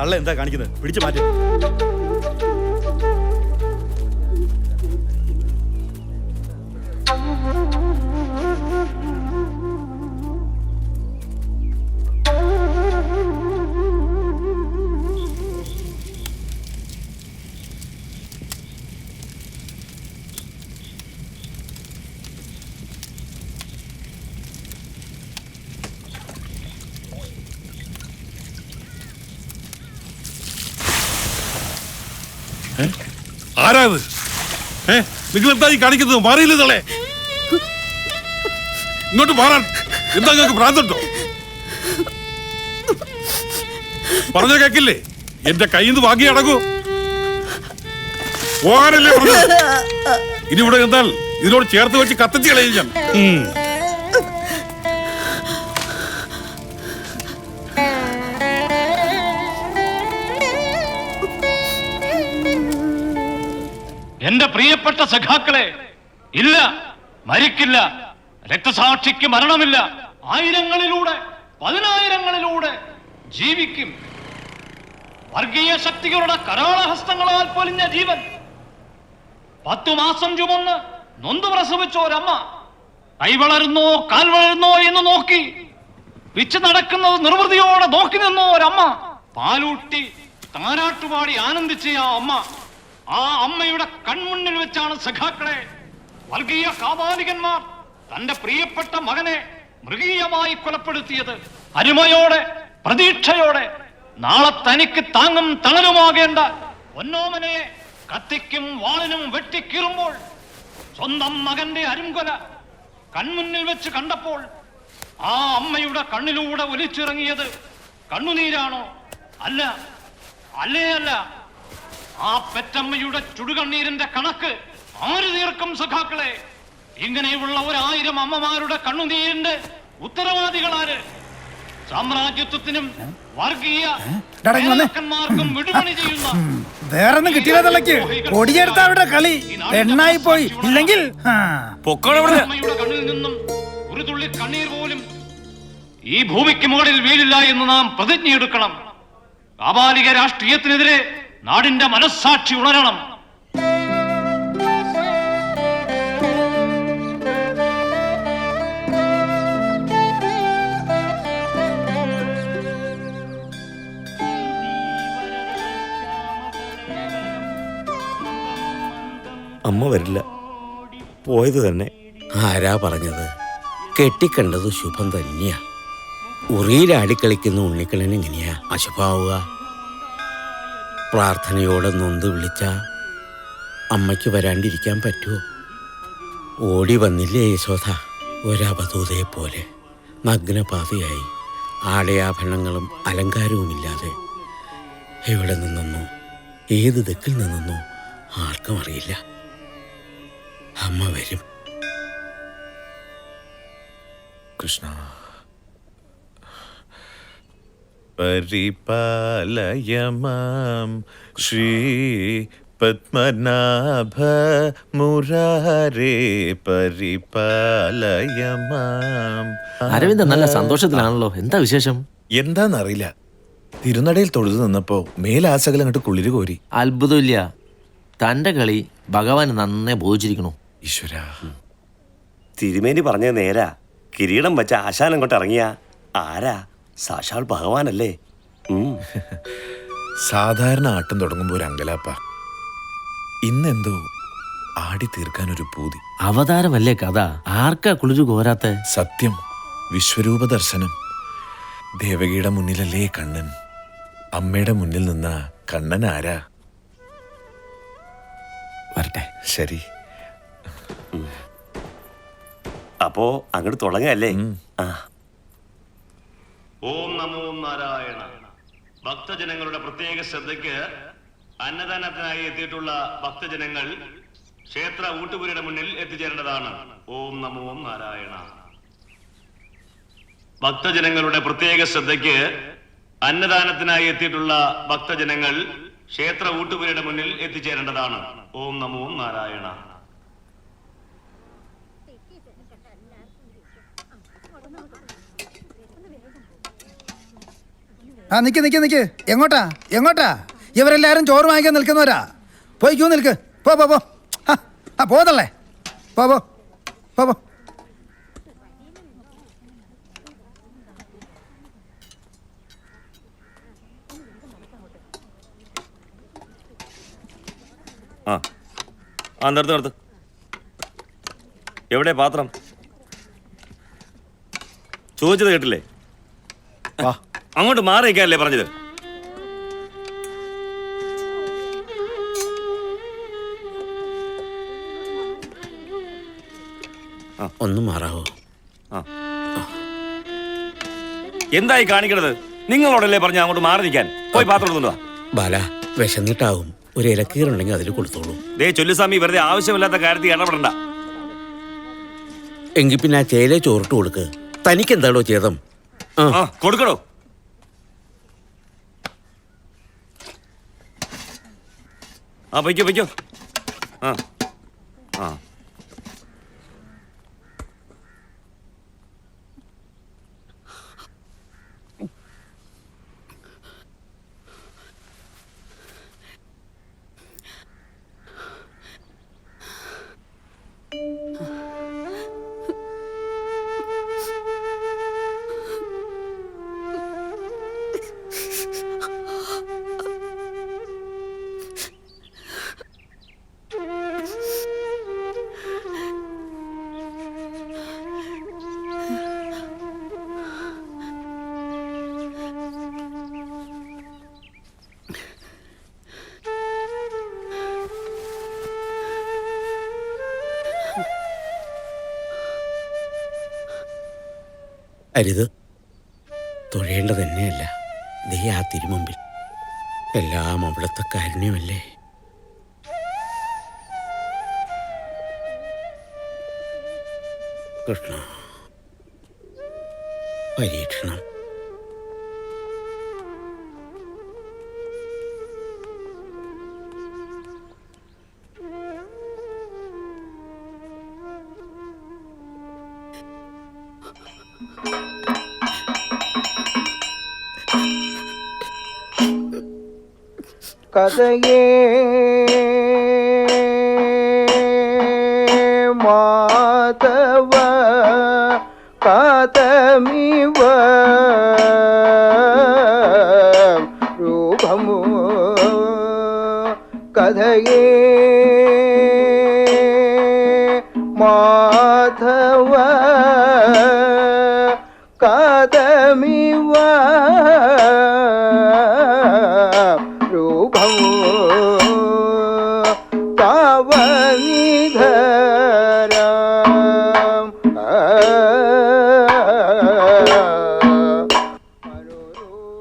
തള്ള എന്താ കാണിക്കുന്നത്? പിടിച്ചു മാറ്റി. ആരാത്? നിങ്ങൾ എന്താ ഈ കാണിക്കുന്നത്? മാറിയില്ല തളെ, ഇങ്ങോട്ട് മാറാൻ. എന്താ നിങ്ങൾക്ക് ഭ്രാന്തുണ്ടോ? പറഞ്ഞ കേക്കില്ലേ? എന്റെ കയ്യിൽ നിന്ന് വാങ്ങി അടങ്ങൂ. പോകാനല്ലേ പറഞ്ഞത്? ഇനി ഇവിടെ എന്താൽ ഇതിനോട് ചേർത്ത് വെച്ച് കത്തിച്ച് കളയും ഞാൻ. എന്റെ പ്രിയപ്പെട്ട സഖാക്കളെ, ഇല്ല, മരിക്കില്ല. രക്തസാക്ഷിക്ക് മരണമില്ല. ആയിരങ്ങളിലൂടെ, പതിനായിരങ്ങളിലൂടെ ജീവിക്കും. വർഗീയ ശക്തികളുടെ കരാളഹസ്തങ്ങളാൽ പൊലിഞ്ഞ ജീവൻ. 10 മാസം ചുമന്ന് നൊന്തു പ്രസവിച്ച ഒരമ്മ കൈ വളരുന്നോ കാൽ വളരുന്നോ എന്ന് നോക്കി വിച്ച് നടക്കുന്നത് നിർവൃതിയോടെ നോക്കി നിന്നോ ഒരമ്മ. പാലൂട്ടി താരാട്ടുപാടി ആനന്ദിച്ച ആ അമ്മയുടെ കൺമുന്നിൽ വെച്ചാണ് സഖാക്കളെ വർഗീയ കാപാലികന്മാർ തന്റെ പ്രിയപ്പെട്ട മകനെ മൃഗീയമായി കൊലപ്പെടുത്തിയത്. അരുമയോടെ, പ്രതീക്ഷയോടെ നാളെ തനിക്ക് താങ്ങും തണലുമാകേണ്ട പൊന്നോമനെ കത്തിക്കും വാളിനും വെട്ടിക്കീറുമ്പോൾ സ്വന്തം മകന്റെ അരുംകൊല കൺമുന്നിൽ വെച്ച് കണ്ടപ്പോൾ ആ അമ്മയുടെ കണ്ണിലൂടെ ഒലിച്ചിറങ്ങിയത് കണ്ണുനീരാണോ? അല്ല, അല്ലേ അല്ല. ആ പെറ്റമ്മയുടെ ചുടുകണ്ണീരിന്റെ കണക്ക് ആര് തീർക്കും സഖാക്കളെ? ഇങ്ങനെയുള്ള 1000 അമ്മമാരുടെ കണ്ണുനീരിന്റെ ഉത്തരവാദികളാര്? സാമ്രാജ്യത്വത്തിനും വർഗീയ നേതാക്കന്മാർക്കും വിടുപണി ചെയ്യുന്ന വേറൊന്നും കിട്ടിയില്ല തള്ളക്ക്. കൊടിയെടുത്ത അവരുടെ കളി എണ്ണായി പോയി. ഇല്ലെങ്കിൽ അമ്മയുടെ കണ്ണിൽ നിന്നും ഒരു തുള്ളി കണ്ണീർ പോലും ഈ ഭൂമിക്ക് മുകളിൽ വീഴില്ല എന്ന് നാം പ്രതിജ്ഞയെടുക്കണം. കാപാലിക രാഷ്ട്രീയത്തിനെതിരെ നാടിന്റെ മനസ്സാക്ഷി ഉണരണം. അമ്മ വരില്ല, പോയത് തന്നെ. ആരാ പറഞ്ഞത്? കെട്ടിക്കണ്ടത് ശുഭം തന്നെയാ. ഉറിയിലാടിക്കളിക്കുന്ന ഉണ്ണിക്കളൻ എങ്ങനെയാ അശുഭാവുക? പ്രാർത്ഥനയോടെ നൊന്ത് വിളിച്ച അമ്മയ്ക്ക് വരാണ്ടിരിക്കാൻ പറ്റുമോ? ഓടി വന്നില്ലേ യശോദ, ഒരവധൂതയെ പോലെ നഗ്നപാതയായി, ആടയാഭരണങ്ങളും അലങ്കാരവുമില്ലാതെ. എവിടെ നിന്നോ, ഏത് ദിക്കിൽ നിന്നോ ആർക്കും അറിയില്ല. അമ്മ വരും. കൃഷ്ണ പരിപാലയമാം ശ്രീ പത്മനാഭ മുരാരേ പരിപാലയമാം. അരവിന്ദൻ നല്ല സന്തോഷത്തിലാണല്ലോ. എന്താ വിശേഷം? എന്താന്നറിയില്ല, തിരുനടയിൽ തൊഴുതു നിന്നപ്പോ മേലാസകലം അങ്ങോട്ട് കുളിര് കോരി. അത്ഭുതമില്ല, തന്റെ കളി ഭഗവാൻ നന്നേ ബോധിച്ചിരിക്കണു. ഈശ്വര, തിരുമേനി പറഞ്ഞ നേരാ. കിരീടം വെച്ച ആശാൻ അങ്ങോട്ട് ഇറങ്ങിയ ആരാ? സാക്ഷാൽ ഭഗവാനല്ലേ. സാധാരണ ആട്ടം തുടങ്ങുമ്പോ ഒരു അങ്കലാപ്പ. ഇന്നെന്തോ ആടി തീർക്കാൻ ഒരു പൂതി. അവതാരമല്ലേ കഥ, ആർക്കാ കുളിരു കോരാത്ത? സത്യം, വിശ്വരൂപ ദർശനം. ദേവകിയുടെ മുന്നിലല്ലേ കണ്ണൻ, അമ്മയുടെ മുന്നിൽ നിന്ന കണ്ണൻ ആരാ? വരട്ടെ. ശരി, അപ്പോ അങ്ങോട്ട് തുടങ്ങല്ലേ? ഓം നമോ നാരായണ. ഭക്തജനങ്ങളുടെ പ്രത്യേക ശ്രദ്ധയ്ക്ക് അന്നദാനത്തിനായി എത്തിയിട്ടുള്ള ഭക്തജനങ്ങൾ ക്ഷേത്ര ഊട്ടുപുരയുടെ മുന്നിൽ എത്തിച്ചേരേണ്ടതാണ്. ഓം നമോ നാരായണ. ഭക്തജനങ്ങളുടെ പ്രത്യേക ശ്രദ്ധയ്ക്ക് അന്നദാനത്തിനായി എത്തിയിട്ടുള്ള ഭക്തജനങ്ങൾ ക്ഷേത്ര ഊട്ടുപുരയുടെ മുന്നിൽ എത്തിച്ചേരേണ്ടതാണ്. ഓം നമോ നാരായണ. ആ നിക്ക് നിക്ക് നിക്ക്. എങ്ങോട്ടാ എങ്ങോട്ടാ? ഇവരെല്ലാരും ചോറ് വാങ്ങിക്കാൻ നിൽക്കുന്നവരാ. പോയി ക്യൂ നിൽക്ക്. പോ പോ പോ. ആ പോതല്ലേ. പോ പോ പോ പോ. ആ നിർത്ത്. എവിടെ പാത്രം? ചോദിച്ചത് കേട്ടില്ലേ? അങ്ങോട്ട് മാറി നിൽക്കാനല്ലേ പറഞ്ഞത്? ഒന്ന് മാറാവോ? എന്തായി കാണിക്കണത്? നിങ്ങളോടല്ലേ പറഞ്ഞ അങ്ങോട്ട് മാറി നിൽക്കാൻ? പോയി പാത്രം എടുത്തുണ്ടോ? ബാല, വിശന്നിട്ടാവും. ഒരു ഇലക്കീറുണ്ടെങ്കിൽ അതിൽ കൊടുത്തോളൂ. ദേ ചൊല്ലുസ്വാമി, വെറുതെ ആവശ്യമില്ലാത്ത കാര്യത്തിൽ ഇടപെടണ്ട. എങ്കിൽ പിന്നെ ആ ചേലെ ചോറിട്ട് കൊടുക്ക്. തനിക്ക് എന്താണോ ചേതം? കൊടുക്കണോ? പൊയ്ക്കോ. അരുത്, തൊഴേണ്ടത് തന്നെയല്ല. ദേ ആ തിരുമുമ്പിൽ എല്ലാം അവിടുത്തെ കാരുണ്യമല്ലേ. കൃഷ്ണ, പരീക്ഷണം. കഥയേ മാധവ കഥമിവ രൂപമു കഥയേ മാധവ കഥമിവ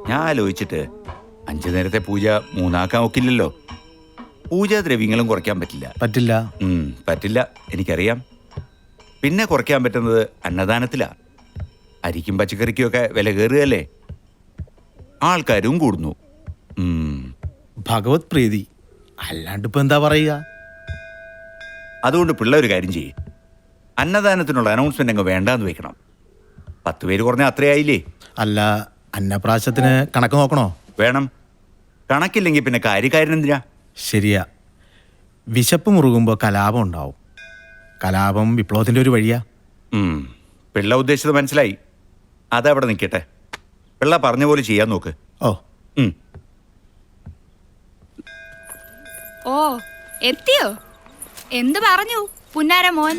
ഞാൻ ആലോചിച്ചിട്ട് 5 നേരത്തെ പൂജ 3 ആക്കാൻ ഒക്കില്ലല്ലോ. പൂജാദ്രവ്യങ്ങളും കുറയ്ക്കാൻ പറ്റില്ല. എനിക്കറിയാം. പിന്നെ കുറയ്ക്കാൻ പറ്റുന്നത് അന്നദാനത്തിലാ. അരിക്കും പച്ചക്കറിക്കും ഒക്കെ വില കയറുകയല്ലേ, ആൾക്കാരും കൂടുന്നു. ഭഗവത് പ്രീതി, അല്ലാണ്ട് ഇപ്പൊ എന്താ പറയുക? അതുകൊണ്ട് പിള്ള ഒരു കാര്യം ചെയ്യേ, അന്നദാനത്തിനുള്ള അനൗൺസ്മെന്റ് അങ്ങ് വേണ്ടാന്ന് വെക്കണം. 10 പേര് കുറഞ്ഞാൽ അത്രയായില്ലേ? അല്ല, അന്നപ്രാശത്തിന് കണക്ക് നോക്കണോ? വേണം. കണക്കില്ലെങ്കിൽ പിന്നെ കാര്യക്കാരനെന്തിനാ? ശരിയാ. വിശപ്പ് മുറുകുമ്പോൾ കലാപം ഉണ്ടാവും. കലാപം വിപ്ലവത്തിന്റെ ഒരു വഴിയാ. പിള്ള ഉദ്ദേശിച്ചത് മനസ്സിലായി. അതവിടെ നിൽക്കട്ടെ. പിള്ള പറഞ്ഞ പോലെ ചെയ്യാൻ നോക്ക്. ഓ എത്തിയോ? എന്ത് പറഞ്ഞു പുന്നാര മോൻ?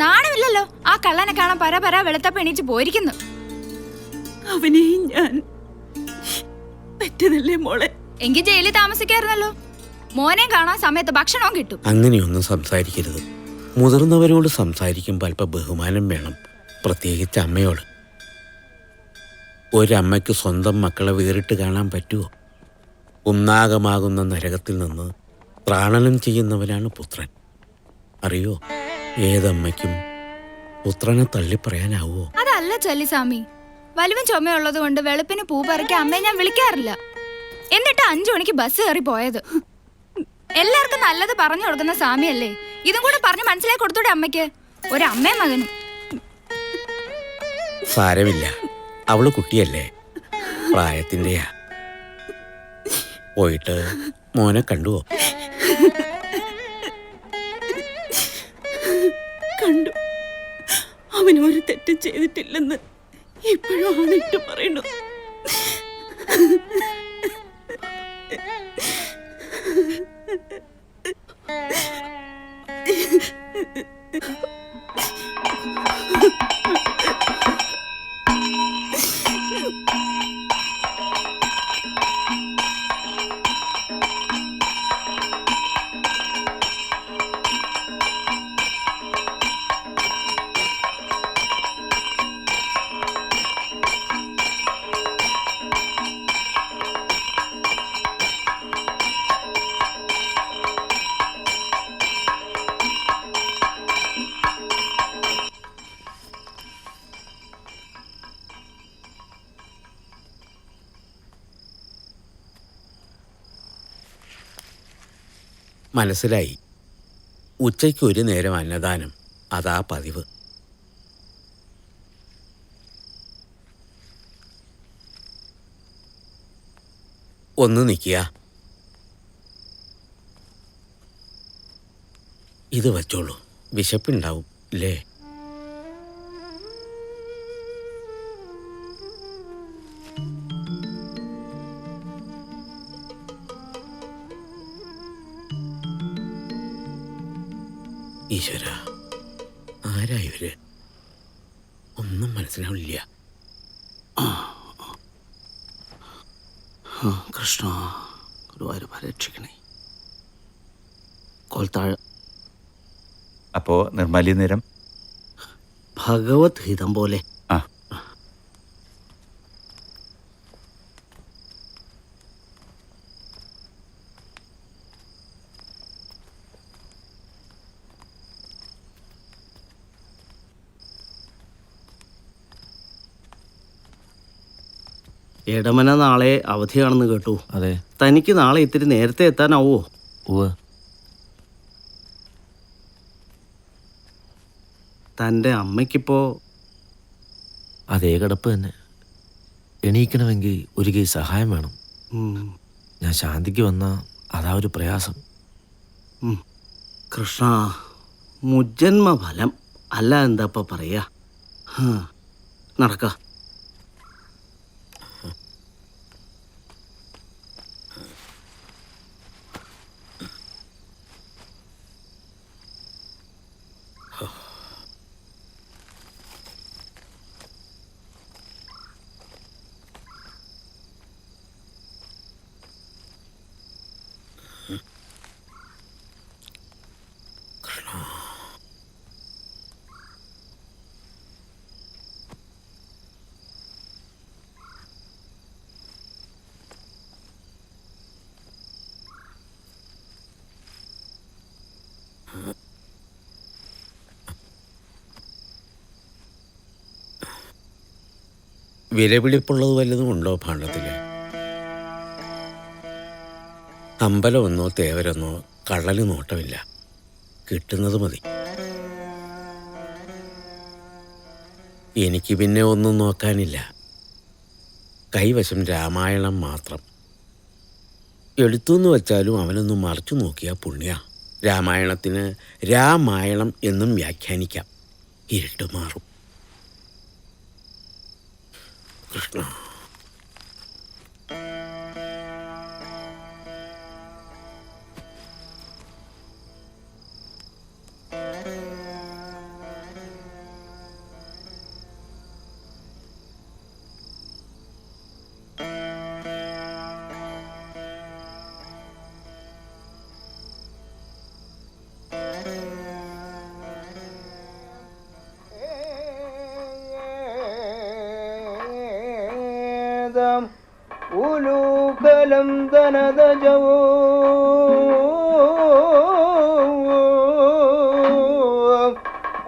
നാണമില്ലല്ലോ ആ കള്ളനെ കാണാൻ പര വെളുത്തപ്പ എണീച്ച് പോയിരിക്കുന്നു. അവനെ ഞാൻ പറ്റുന്നില്ലേ മോളെ? എങ്കിൽ ജയിലിൽ താമസിക്കായിരുന്നല്ലോ. മോനെ കാണാൻ സമയത്ത് ഭക്ഷണവും കിട്ടും. അങ്ങനെയൊന്നും സംസാരിക്കരുത്. മുതിർന്നവരോട് സംസാരിക്കുമ്പോൾ അല്പം ബഹുമാനം വേണം, പ്രത്യേകിച്ച് അമ്മയോട്. ഒരമ്മയ്ക്ക് സ്വന്തം മക്കളെ വേറിട്ട് കാണാൻ പറ്റുമോ? ഉന്നാകമാകുന്ന നരകത്തിൽ നിന്ന് ത്രാണനം ചെയ്യുന്നവനാണ് പുത്രൻ. അറിയോ, ഏതമ്മയ്ക്കും പുത്രനെ തള്ളി പറയാനാവോ? അതല്ല ചൊല്ലിസ്വാമി, വലുവും ചുമയുള്ളത് കൊണ്ട് വെളുപ്പിന് പൂ പറിക്കാൻ അമ്മയെ ഞാൻ വിളിക്കാറില്ല. എന്നിട്ട് 5 മണിക്ക് ബസ് കയറി പോയത്. എല്ലാവർക്കും നല്ലത് പറഞ്ഞു കൊടുക്കുന്ന സ്വാമിയല്ലേ, ഇതും കൂടെ പറഞ്ഞ് മനസ്സിലാക്കി കൊടുത്തൂടെ അമ്മയ്ക്ക്? ഒരമ്മയും മകനും. സാരമില്ല, അവള് കുട്ടിയല്ലേ. പ്രായത്തിൻ്റെയാ. പോയിട്ട് മോനെ കണ്ടുവോ? കണ്ടു. അവൻ ഒരു തെറ്റും ചെയ്തിട്ടില്ലെന്ന് ഇപ്പോഴും ആണിട്ട് പറയുന്നു. മനസ്സിലായി. ഉച്ചയ്ക്ക് ഒരു നേരം അന്നദാനം, അതാ പതിവ്. ഒന്ന് നിൽക്കുക. ഇത് വച്ചോളൂ, വിശപ്പുണ്ടാവും അല്ലേ? ഈശ്വര, ആരാ ഇവര്? ഒന്നും മനസ്സിലാവില്ല. കൃഷ്ണ, ഗുരുവായൂരപ്പ രക്ഷിക്കണേ. കോൽത്താഴ. അപ്പോ നിർമ്മാല്യ നേരം ഭഗവത് ഹിതം പോലെ. ആ, ഇടമന നാളെ അവധിയാണെന്ന് കേട്ടു. അതെ. തനിക്ക് നാളെ ഇത്തിരി നേരത്തെ എത്താനാവോ? ഉവ്വ്. തൻ്റെ അമ്മയ്ക്കിപ്പോ അതേ കിടപ്പ് തന്നെ. എണീക്കണമെങ്കിൽ ഒരു കൈ സഹായം വേണം. ഞാൻ ശാന്തിക്ക് വന്നാൽ അതാ ഒരു പ്രയാസം. കൃഷ്ണ, മുജ്ജന്മ ഫലം അല്ല, എന്താപ്പ പറയാ. നടക്ക. വിലപിടിപ്പുള്ളത് വല്ലതും ഉണ്ടോ ഭാണ്ഡത്തിൽ? അമ്പലമെന്നോ തേവരെന്നോ കള്ളന് നോട്ടമില്ല. കിട്ടുന്നത് മതി. എനിക്ക് പിന്നെ ഒന്നും നോക്കാനില്ല. കൈവശം രാമായണം മാത്രം. എടുത്തുനിന്ന് വച്ചാലും അവനൊന്ന് മറിച്ചു നോക്കിയാൽ പുണ്യ. രാമായണത്തിന് രാമായണം എന്നും വ്യാഖ്യാനിക്കാം. ഇരുട്ട് മാറും. കൃഷ്ണ, ഉലൂകലം ധനദജവോ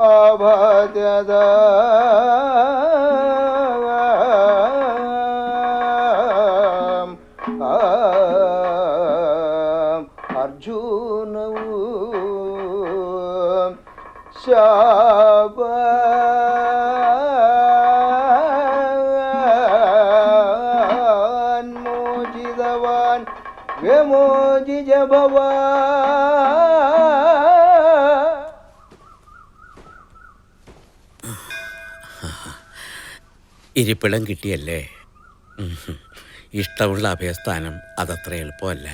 ആഭാദ്യത അർജുനവൂ ശാപ ഭവ ഇരിപ്പിടം കിട്ടിയല്ലേ? ഇഷ്ടമുള്ള അഭയസ്ഥാനം അതത്ര എളുപ്പമല്ല.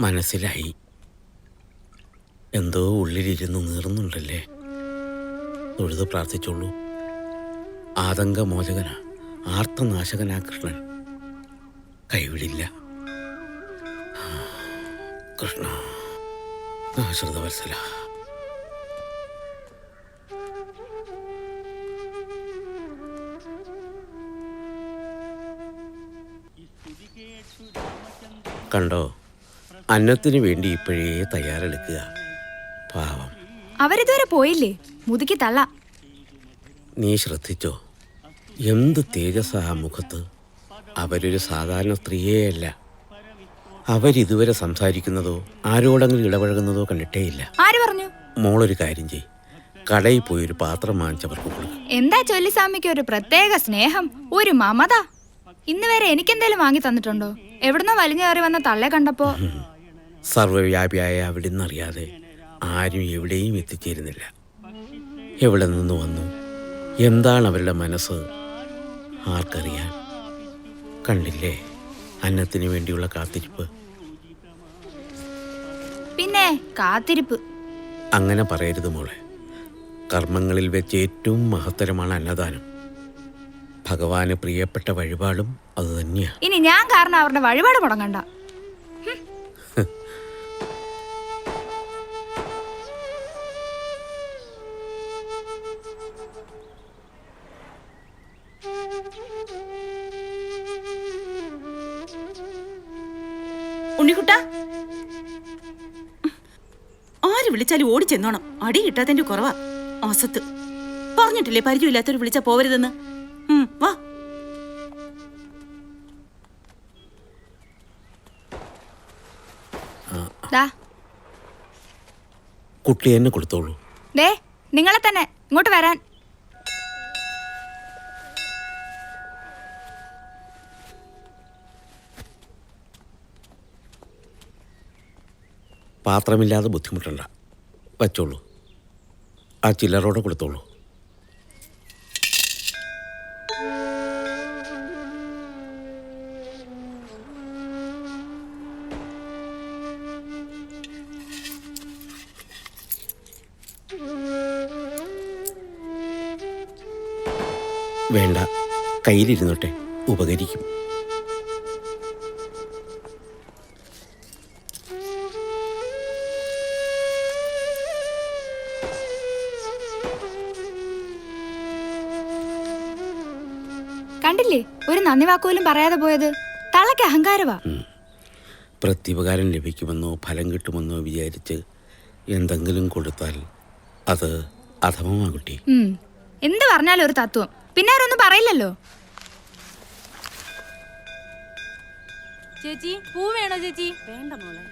മനസ്സിലായി. എന്തോ ഉള്ളിലിരുന്ന് നീറുന്നുണ്ടല്ലേ. തൊഴുത് പ്രാർത്ഥിച്ചോളൂ. ആതങ്കമോചകനാ, ആർത്തനാശകനാ കൃഷ്ണൻ. കൈവിടില്ല. കൃഷ്ണ ആശ്രിതവത്സല. കണ്ടോ, അന്നത്തിനു വേണ്ടി ഇപ്പോഴേ തയ്യാറെടുക്കുക. പാവം, അവരിതുവരെ പോയില്ലേ? മുതുക്കി തള്ള. നീ ശ്രദ്ധിച്ചോ, എന്ത് തേജസ്സാ ആ മുഖത്ത്. അവരൊരു സാധാരണ സ്ത്രീയേ അല്ല. അവരിതുവരെ സംസാരിക്കുന്നതോ ആരോടെങ്കിലും ഇടപഴകുന്നതോ കണ്ടിട്ടേയില്ല. ആര് പറഞ്ഞു? മോളൊരു കാര്യം ചെയ്, കടയിൽ പോയി ഒരു പാത്രം വാങ്ങിച്ചവർക്ക് കൊടുക്കുക. എന്താ ചൊല്ലിസ്വാമിക്ക് ഒരു പ്രത്യേക സ്നേഹം, ഒരു മമത. ഇന്ന് വരെ എനിക്കെന്തേലും വാങ്ങി തന്നിട്ടുണ്ടോ? എവിടുന്നോ വലിഞ്ഞു കയറി വന്ന തള്ളെ കണ്ടപ്പോ. സർവ്വവ്യാപിയായ അവിടുന്ന് അറിയാതെ ആരും എവിടെയും എത്തിച്ചേരുന്നില്ല. എവിടെ നിന്ന് വന്നു, എന്താണ് അവരുടെ മനസ്സ്, ആർക്കറിയാൻ? കണ്ടില്ലേ അന്നത്തിന് വേണ്ടിയുള്ള കാത്തിരിപ്പ്. പിന്നെ കാത്തിരിപ്പ്. അങ്ങനെ പറയരുത് മോളെ. കർമ്മങ്ങളിൽ വെച്ച് ഏറ്റവും മഹത്തരമാണ് അന്നദാനം. ഭഗവാന് പ്രിയപ്പെട്ട വഴിപാടും അത് തന്നെയാണ്. ഇനി ഞാൻ കാരണം അവരുടെ വഴിപാട് മുടങ്ങണ്ട. ഉണ്ണിക്കുട്ട, ആര് വിളിച്ചാലും ഓടിച്ചെന്നോണം. അടി കിട്ടാത്തതിന്റെ കുറവാ. അസത്ത് പറഞ്ഞിട്ടില്ലേ പരിചയമില്ലാത്തവർ വിളിച്ചാ പോവരുതെന്ന്. വാ. കുട്ടി എന്നെ കൊടുത്തോളൂ. ദേ, നിങ്ങളെ തന്നെ ഇങ്ങോട്ട് വരാൻ. പാത്രമില്ലാതെ ബുദ്ധിമുട്ടണ്ട, വച്ചോളൂ. ആ ചില്ലറോടെ കൊടുത്തോളൂ. വേണ്ട, കയ്യിലിരുന്നോട്ടെ, ഉപകരിക്കും. കണ്ടില്ലേ, ഒരു നന്ദി വാക്കുപോലും പറയാതെ പോയത്. തള്ളക്ക് അഹങ്കാരവാ. പ്രത്യുപകാരം ലഭിക്കുമെന്നോ ഫലം കിട്ടുമെന്നോ വിചാരിച്ച് എന്തെങ്കിലും കൊടുത്താൽ അത് അധമമാ കുട്ടി. എന്ത് പറഞ്ഞാലും ഒരു തത്വം. പിന്നെ ആരൊന്നും പറയില്ലല്ലോ. ചേച്ചി, പൂ വേണോ ചേച്ചി? വേണ്ട മോളെ.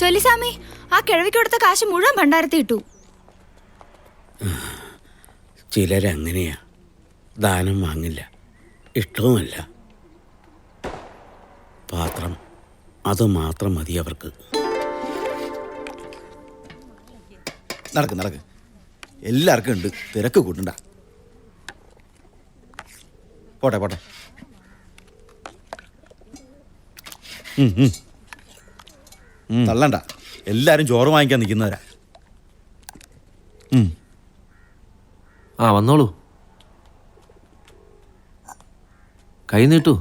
ചൊല്ലിസ്വാമി, ആ കിഴവിക്ക് കൊടുത്ത കാശ് മുഴുവൻ ഭണ്ഡാരത്തിൽ ഇട്ടു. ചിലരങ്ങനെയാ, ദാനം വാങ്ങില്ല, ഇഷ്ടവുമല്ല. പാത്രം അത് മാത്രം മതി അവർക്ക്. നടക്ക് നടക്ക്, എല്ലാവർക്കും ഉണ്ട്, തിരക്ക് കൂട്ടണ്ട. പോട്ടെ പോട്ടെ. തള്ളണ്ട, എല്ലാരും ചോറ് വാങ്ങിക്കാൻ നിൽക്കുന്നവരാ. ആ വന്നോളൂ, കൈ നീട്ടു.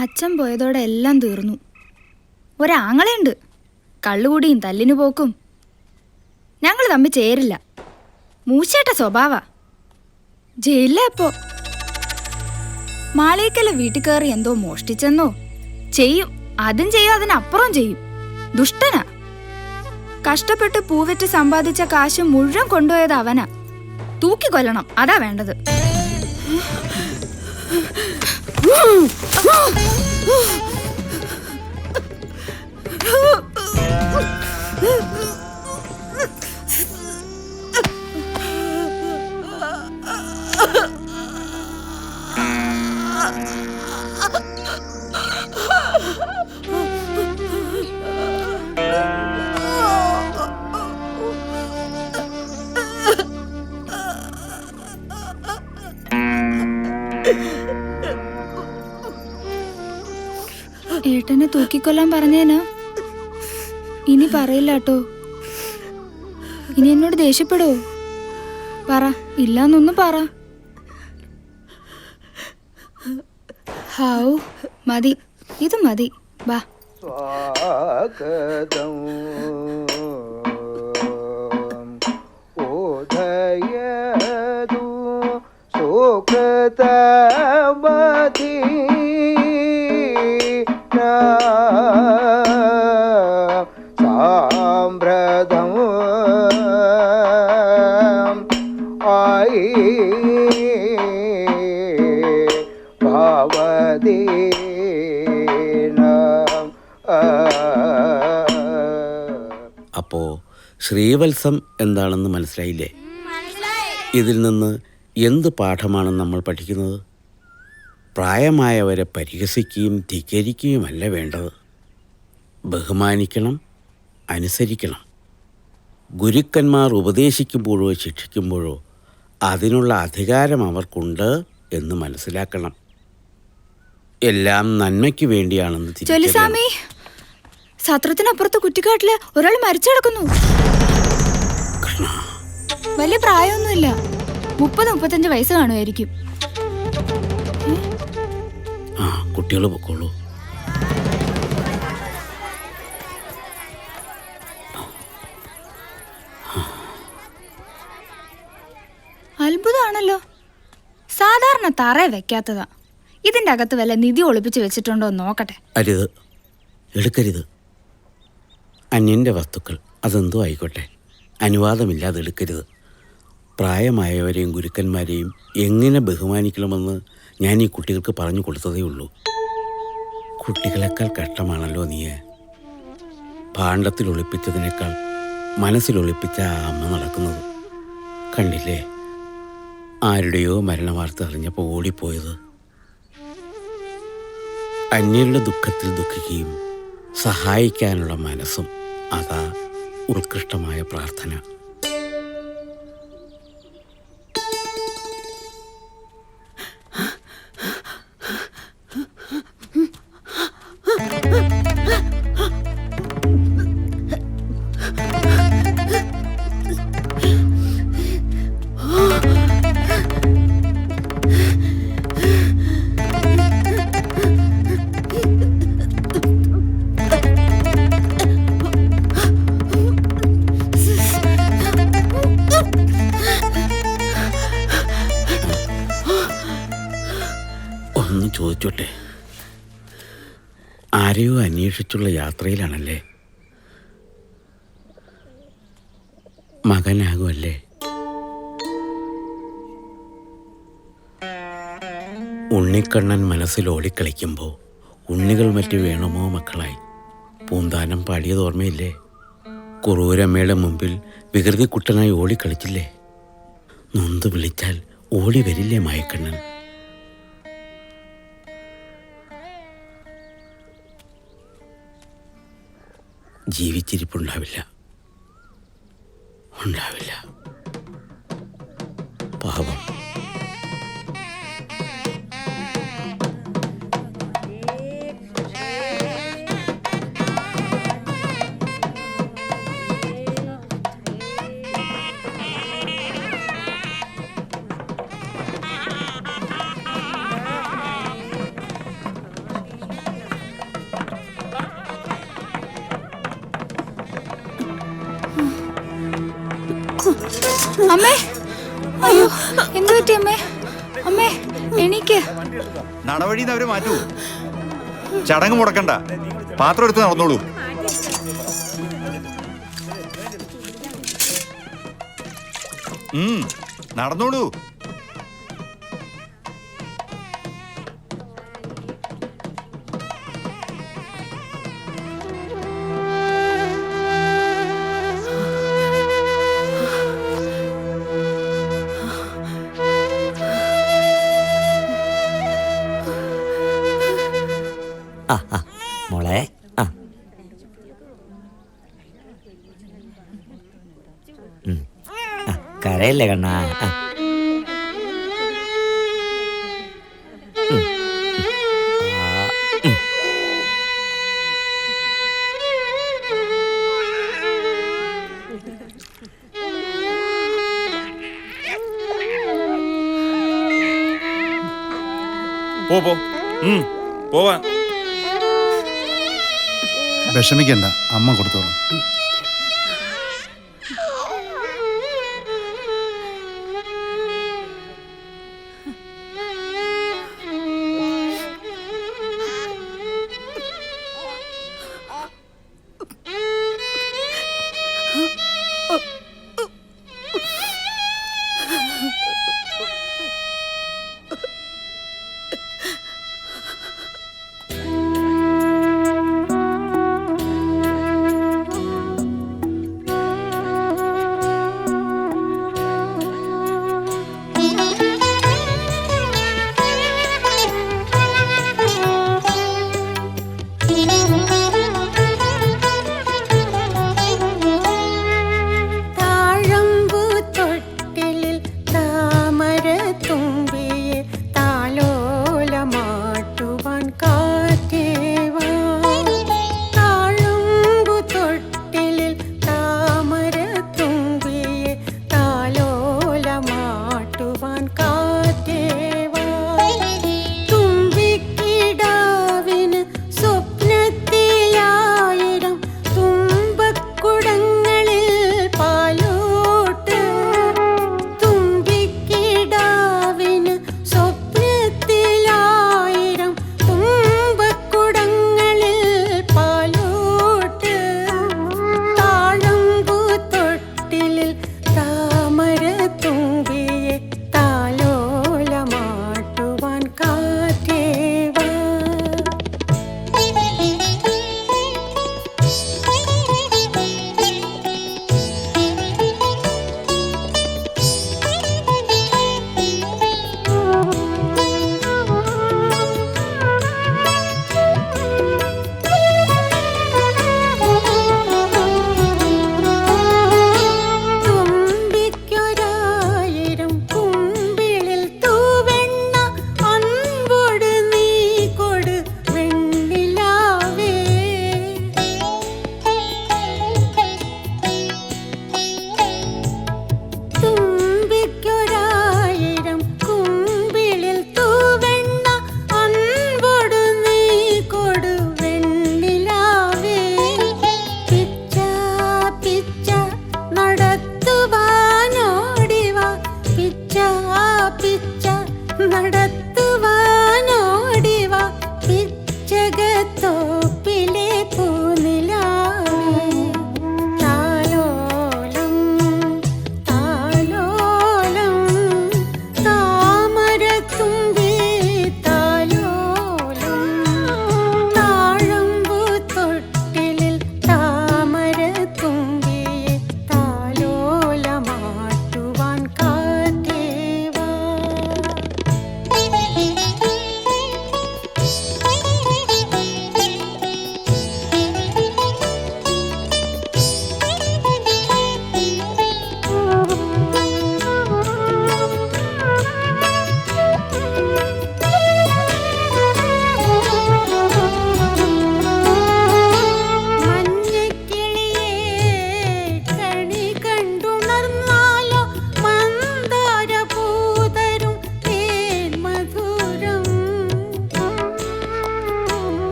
അച്ഛൻ പോയതോടെ എല്ലാം തീർന്നു. ഒരാങ്ങളയുണ്ട്, കള്ളുകൂടിയും തല്ലിനു പോക്കും. ഞങ്ങൾ തമ്മിൽ ചേരില്ല. മൂച്ചേട്ട സ്വഭാവ. ജയിലിലെപ്പോ മാളിയേക്കല്ല വീട്ടിൽ കയറി എന്തോ മോഷ്ടിച്ചെന്നോ ചെയ്യും. അതും ചെയ്യും, അതിനപ്പുറം ചെയ്യും. ദുഷ്ടനാ. കഷ്ടപ്പെട്ട് പൂവിറ്റ് സമ്പാദിച്ച കാശ് മുഴുവൻ കൊണ്ടുപോയത് അവനാ. തൂക്കിക്കൊല്ലണം, അതാ വേണ്ടത്. ഏട്ടനെ തൂക്കിക്കൊല്ലാൻ പറഞ്ഞേനാ? ഇനി പറയില്ല കേട്ടോ. ഇനി എന്നോട് ദേഷ്യപ്പെടോ? പറ, ഇല്ലാന്നൊന്നും പറ. ഹാവൂ, മതി, ഇത് മതി. ബാ. സ്വാഗതം ഓദയതു സുഖതമതി സാമ്പ്രതം ആയി ഭവതി. അപ്പോ ശ്രീവത്സം എന്താണെന്ന് മനസ്സിലായില്ലേ? ഇതിൽ നിന്ന് എന്ത് പാഠമാണ് നമ്മൾ പഠിക്കുന്നത്? പ്രായമായവരെ പരിഹസിക്കുകയും ധിക്കരിക്കുകയുമല്ല വേണ്ടത്. ബഹുമാനിക്കണം, അനുസരിക്കണം. ഗുരുക്കന്മാർ ഉപദേശിക്കുമ്പോഴോ ശിക്ഷിക്കുമ്പോഴോ അതിനുള്ള അധികാരം അവർക്കുണ്ട് എന്ന് മനസ്സിലാക്കണം. എല്ലാം നന്മയ്ക്ക് വേണ്ടിയാണെന്ന് തിരിച്ചറിയണം. സ്വാമി, സത്രത്തിനപ്പുറത്ത് കുറ്റിക്കാട്ടില് ഒരാൾ മരിച്ചു കിടക്കുന്നു. വലിയ പ്രായമൊന്നുമില്ല, 30-35 വയസ്സ് കാണുമായിരിക്കും. ആ, കുട്ടികൾ പൊക്കോളൂ. അത്ഭുതമാണല്ലോ. സാധാരണ തറ വെക്കാത്തതാ. ഇതിന്റെ അകത്ത് വല്ല നിധി ഒളിപ്പിച്ച് വെച്ചിട്ടുണ്ടോ നോക്കട്ടെ. അരുത്, എടുക്കരുത്. അന്യൻ്റെ വസ്തുക്കൾ അതെന്തോ ആയിക്കോട്ടെ, അനുവാദമില്ലാതെ എടുക്കരുത്. പ്രായമായവരെയും ഗുരുക്കന്മാരെയും എങ്ങനെ ബഹുമാനിക്കണമെന്ന് ഞാൻ ഈ കുട്ടികൾക്ക് പറഞ്ഞു കൊടുത്തതേ ഉള്ളൂ. കുട്ടികളെക്കാൾ കഷ്ടമാണല്ലോ നീയെ. ഭാണ്ഡത്തിൽ ഒളിപ്പിച്ചതിനേക്കാൾ മനസ്സിലൊളിപ്പിച്ച ആ അമ്മ നടക്കുന്നത് കണ്ടില്ലേ? ആരുടെയോ മരണവാർത്ത അറിഞ്ഞപ്പോൾ ഓടിപ്പോയത്. അന്യരുടെ ദുഃഖത്തിൽ ദുഃഖിക്കുകയും സഹായിക്കാനുള്ള മനസ്സും അതാ ഉത്കൃഷ്ടമായ പ്രാർത്ഥന. ഒന്ന് ചോദിച്ചോട്ടെ, ആരെയോ അന്വേഷിച്ചുള്ള യാത്രയിലാണല്ലേ? മകനാകുമല്ലേ? ഉണ്ണിക്കണ്ണൻ മനസ്സിൽ ഓടിക്കളിക്കുമ്പോൾ ഉണ്ണികൾ മറ്റു വേണമോ മക്കളായി പൂന്താനം പാടിയത് ഓർമ്മയില്ലേ? കുറൂരമ്മയുടെ മുമ്പിൽ വികൃതി കുട്ടനായി ഓടിക്കളിച്ചില്ലേ? നൊന്ത് വിളിച്ചാൽ ഓടി വരില്ലേ മായക്കണ്ണൻ? ജീവിച്ചിരിപ്പുണ്ടാവില്ല, ഉണ്ടാവില്ല. പാപം. അമ്മേ, അയ്യോ, എന്തു പറ്റി അമ്മേ? അമ്മേ, എണീക്ക്. നടവഴിന്ന് അവര് മാറ്റൂ. ചടങ്ങ് മുടക്കണ്ട, പാത്രം എടുത്ത് നടന്നോളൂ. നടന്നോളൂ. മോളെ, കരയല്ലേ കണ്ണാ? പോവാൻ വിഷമിക്കണ്ട, അമ്മ കൊടുത്തോളൂ.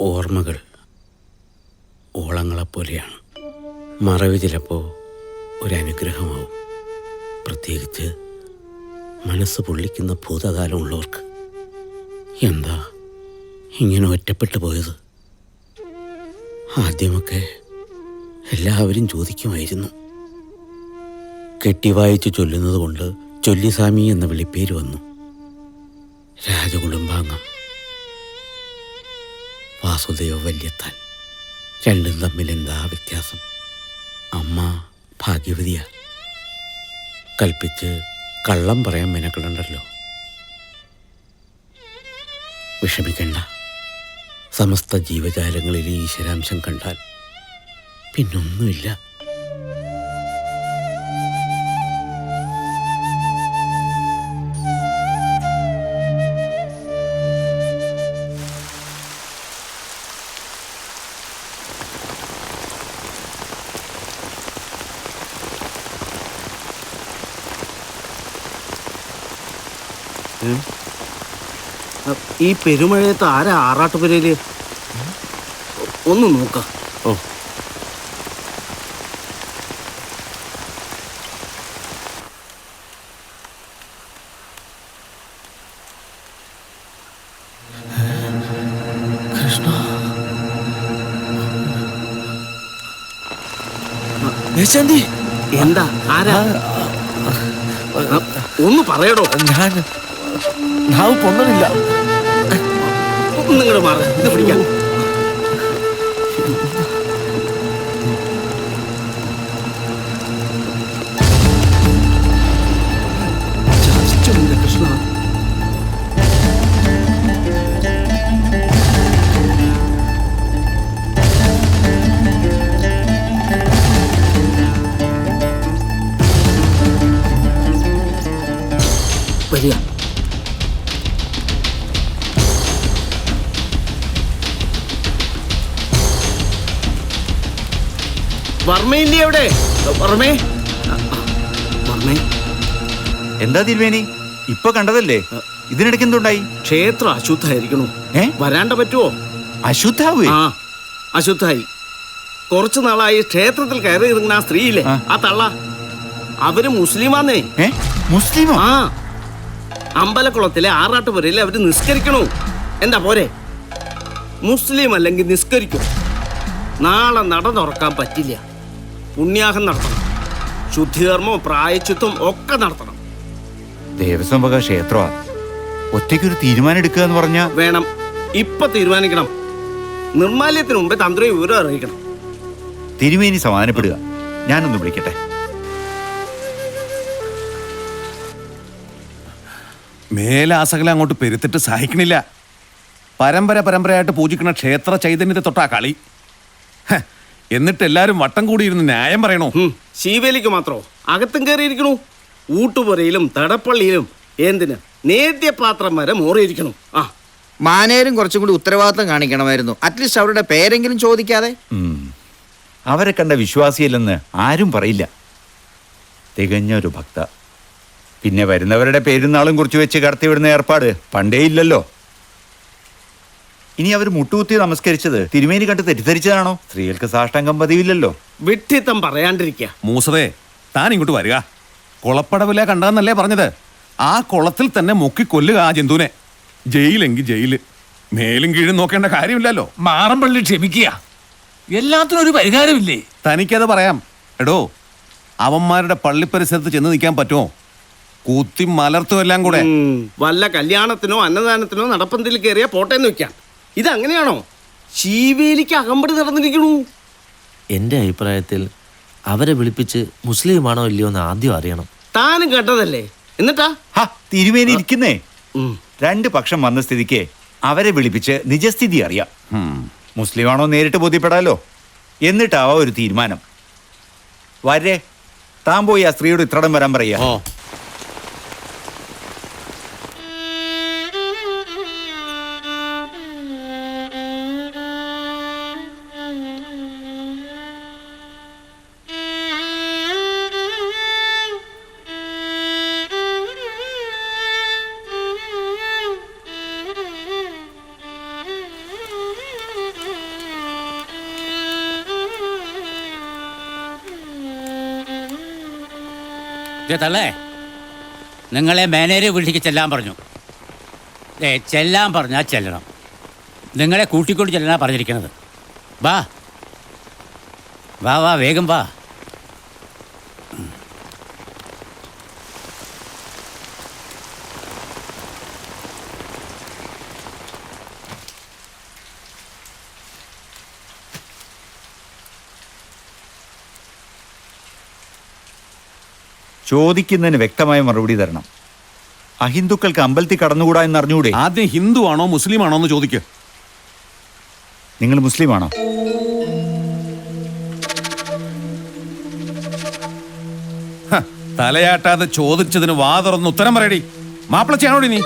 ഓർമ്മകൾ ഓളങ്ങളെപ്പോലെയാണ്. മറവി ചിലപ്പോൾ ഒരനുഗ്രഹമാവും, പ്രത്യേകിച്ച് മനസ്സ് പൊള്ളിക്കുന്ന ഭൂതകാലമുള്ളവർക്ക്. എന്താ ഇങ്ങനെ ഒറ്റപ്പെട്ടു പോയത്? ആദ്യമൊക്കെ എല്ലാവരും ചോദിക്കുമായിരുന്നു. കെട്ടിവായിച്ച് ചൊല്ലുന്നത് കൊണ്ട് ചൊല്ലിസ്വാമി എന്ന വിളിപ്പേര് വന്നു. രാജകുടുംബാംഗം, വാസുദേവ വല്യത്താൻ, രണ്ടും തമ്മിൽ എന്താ വ്യത്യാസം? അമ്മ ഭാഗ്യവതിയാ, കൽപ്പിച്ച് കള്ളം പറയാൻ മെനക്കെടണ്ടല്ലോ. വിഷമിക്കണ്ട, സമസ്ത ജീവജാലങ്ങളിലെ ഈശ്വരാംശം കണ്ടാൽ പിന്നൊന്നുമില്ല. ഈ പെരുമഴയത്ത് ആരാ ആറാട്ടുപുരയില്? ഒന്ന് നോക്കാം. ഓ, കൃഷ്ണ, എന്താ? ആരാ? ഒന്ന് പറയടോ. ഞാൻ നാവ് പൊങ്ങണില്ല. നിങ്ങളുടെ മാറ ഇത് പിടിക്കാം. കൃഷ്ണ, വരിക. വർമ്മയില്ലേ അവിടെ? വർമ്മേ, വർമ്മേ. എന്താ തിരുമേനി, ഇപ്പൊ കണ്ടതല്ലേ? ഇതിനിടയ്ക്ക് എന്തുണ്ടായി? ക്ഷേത്രം അശുദ്ധായിരിക്കണു. വരാണ്ട പറ്റുമോ? അശുദ്ധാവേ? ആ, അശുദ്ധായി. കുറച്ചു നാളായി ക്ഷേത്രത്തിൽ കയറി ഇറങ്ങുന്ന ആ സ്ത്രീയില്ലേ, ആ തള്ള, അവര് മുസ്ലിമാന്നേ. മുസ്ലിമോ? ആ, അമ്പലക്കുളത്തിലെ ആറാട്ടുപുരയിൽ അവര് നിസ്കരിക്കണു. എന്താ പോരെ? മുസ്ലിം അല്ലെങ്കിൽ നിസ്കരിക്കും. നാളെ നട തുറക്കാൻ പറ്റില്ല. പുണ്യാഹം നടത്തണം, ശുദ്ധികർമ്മവും പ്രായച്ചിത്വം ഒക്കെ നടത്തണം. ദേവസ്വം വക ക്ഷേത്രമാ, ഒറ്റയ്ക്കൊരു തീരുമാനം എടുക്കുക എന്ന് പറഞ്ഞാ വേണം. ഇപ്പൊ തീരുമാനിക്കണം. നിർമ്മാല്യത്തിന് മുമ്പേ തന്ത്രി വിവരം അറിയിക്കണം. തിരുമേനി സമാധാനപ്പെടുക, ഞാനൊന്ന് വിളിക്കട്ടെ. മേലാസകലം അങ്ങോട്ട് പെരുത്തിട്ട് സഹിക്കണില്ല. പരമ്പരയായിട്ട് പൂജിക്കുന്ന ക്ഷേത്ര ചൈതന്യത്തെ തൊട്ടാ കളി. എന്നിട്ട് എല്ലാരും വട്ടം കൂടിയിരുന്ന് ന്യായം പറയണോ? ശീവേലിക്ക് മാത്രോ? അകത്തും കയറിയിരിക്കണു. ഊട്ടുപുരയിലും തടപ്പള്ളിയിലും എന്തിന് നേദ്യപാത്രം വരെ മോറിയിരിക്കണു. ആ, മാനേരും കുറച്ചും കൂടി ഉത്തരവാദിത്വം കാണിക്കണമായിരുന്നു. അറ്റ്ലീസ്റ്റ് അവരുടെ പേരെങ്കിലും ചോദിക്കാതെ. അവരെ കണ്ട വിശ്വാസിയല്ലെന്ന് ആരും പറയില്ല. തികഞ്ഞ ഒരു ഭക്ത. പിന്നെ വരുന്നവരുടെ പേരുന്നാളും കുറിച്ച് വെച്ച് കടത്തിവിടുന്ന ഏർപ്പാട് പണ്ടേ ഇല്ലല്ലോ. ഇനി അവർ മുട്ടുകുത്തി നമസ്കരിച്ചത് തിരുമേനി കണ്ട് തെറ്റിദ്ധരിച്ചതാണോ? സ്ത്രീകൾക്ക് സാഷ്ടാംഗം പതിവില്ലല്ലോ. വിഡ്ഢിത്തം പറയാണ്ടിരിക്കുക. മൂസതേ, താൻ ഇങ്ങോട്ട് വരിക. കുളപ്പടവിലെ കണ്ടതെന്നല്ലേ പറഞ്ഞത്? ആ കുളത്തിൽ തന്നെ മുക്കി കൊല്ലുക ആ ജന്തുവിനെ. ജയിലെങ്കിൽ ജയില്, മേലും കീഴും നോക്കേണ്ട കാര്യമില്ലല്ലോ. മാറമ്പള്ളി ക്ഷമിക്കുക, എല്ലാത്തിനും ഒരു പരിഹാരമില്ലേ? തനിക്കത് പറയാം. എടോ, അവന്മാരുടെ പള്ളിപ്പരിസരത്ത് ചെന്ന് നിൽക്കാൻ പറ്റുമോ? കൂത്തി മലർത്തും എല്ലാം കൂടെ. വല്ല കല്യാണത്തിനോ അന്നദാനത്തിനോ നടപ്പന്തലിൽ കയറിയ പോട്ടേന്ന് വെക്കാം. ഇതങ്ങനെയാണോ? ശീവേലിക്ക് അകമ്പടി നടന്നിരിക്കണു. എൻ്റെ അഭിപ്രായത്തിൽ അവരെ വിളിപ്പിച്ച് മുസ്ലിമാണോ ഇല്ലയോ എന്ന് ആദ്യം അറിയണം. താനും കേട്ടതല്ലേ? എന്നിട്ടാ തിരുമേനി ഇരിക്കുന്നേ. രണ്ട് പക്ഷം വന്ന സ്ഥിതിക്ക് അവരെ വിളിപ്പിച്ച് നിജസ്ഥിതി അറിയാം. മുസ്ലിമാണോ നേരിട്ട് ബോധ്യപ്പെടാലോ. എന്നിട്ടാവാ ഒരു തീരുമാനം. വരെ താൻ പോയി ആ സ്ത്രീയോട് ഇത്രടം വരാൻ പറയാ. തള്ളേ, നിങ്ങളെ മേനേരെ വീട്ടിലേക്ക് ചെല്ലാൻ പറഞ്ഞു. ചെല്ലാൻ പറഞ്ഞാൽ ചെല്ലണം. നിങ്ങളെ കൂട്ടിക്കൊണ്ട് ചെല്ലാനാ പറഞ്ഞിരിക്കുന്നത്. വാ വാ വാ, വേഗം വാ. ചോദിക്കുന്നതിന് വ്യക്തമായ മറുപടി തരണം. അഹിന്ദുക്കൾക്ക് അമ്പലത്തിൽ കടന്നുകൂടാ എന്ന് അറിഞ്ഞുകൂടെ? ആദ്യം ഹിന്ദു ആണോ മുസ്ലിം ആണോ എന്ന് ചോദിക്കുക. നിങ്ങൾ മുസ്ലിം ആണോ? തലയാട്ടാതെ ചോദിച്ചതിന് വാതുറന്ന് ഉത്തരം പറയടി. മാപ്പിളച്ചാണോടി നീ?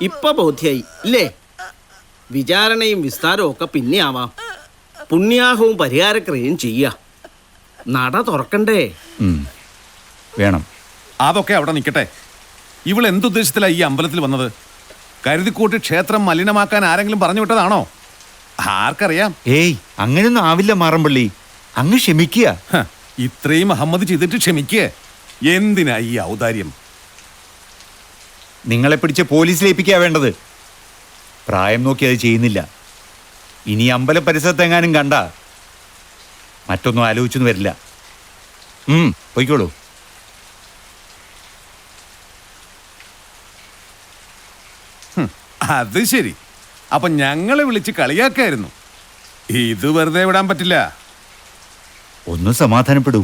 ഇപ്പൊ ബോധ്യായി ഇല്ലേ? വിചാരണയും വിസ്താരവും ഒക്കെ പിന്നെ ആവാം. പുണ്യാഹവും പരിഹാരക്രിയയും ചെയ്യാം. നട തുറക്കണ്ടേ? വേണം. അതൊക്കെ അവിടെ നിൽക്കട്ടെ. ഇവൾ എന്തുദ്ദേശത്തിലാണ് ഈ അമ്പലത്തിൽ വന്നത്? കരുതിക്കൂട്ടി ക്ഷേത്രം മലിനമാക്കാൻ ആരെങ്കിലും പറഞ്ഞു വിട്ടതാണോ? ആർക്കറിയാം. ഏയ്, അങ്ങനെയൊന്നും ആവില്ല മാറമ്പള്ളി. അങ്ങ് ക്ഷമിക്കുക. ഇത്രയും അഹമ്മദ് ചെയ്തിട്ട് ക്ഷമിക്കുക. എന്തിനാ ഈ ഔദാര്യം? നിങ്ങളെ പിടിച്ച് പോലീസിലേൽപ്പിക്കുക വേണ്ടത്. പ്രായം നോക്കി അത് ചെയ്യുന്നില്ല. ഇനി അമ്പല പരിസരത്തെങ്ങാനും കണ്ട മറ്റൊന്നും ആലോചിച്ചൊന്നും വരില്ല. പോയിക്കോളൂ. അത് ശരി. അപ്പൊ ഞങ്ങളെ വിളിച്ച് കളിയാക്കായിരുന്നു. ഇത് വെറുതെ വിടാൻ പറ്റില്ല. ഒന്ന് സമാധാനപ്പെടൂ.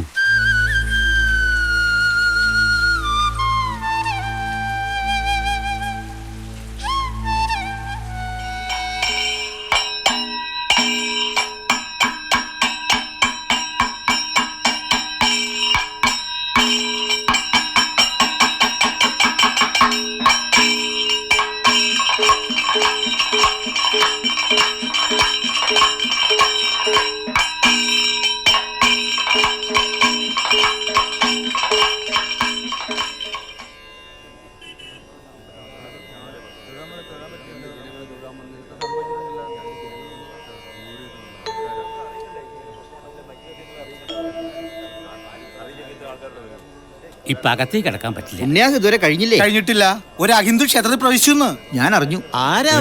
ഇപ്പൊ അകത്തേക്ക് കിടക്കാൻ പറ്റില്ല. പുണ്യാഹം ഇതുവരെ കഴിഞ്ഞില്ലേ? കഴിഞ്ഞിട്ടില്ല. ഒരു അഹിന്ദു ക്ഷേത്രത്തിൽ പ്രവേശിച്ചു. ഞാൻ അറിഞ്ഞു. ആരാ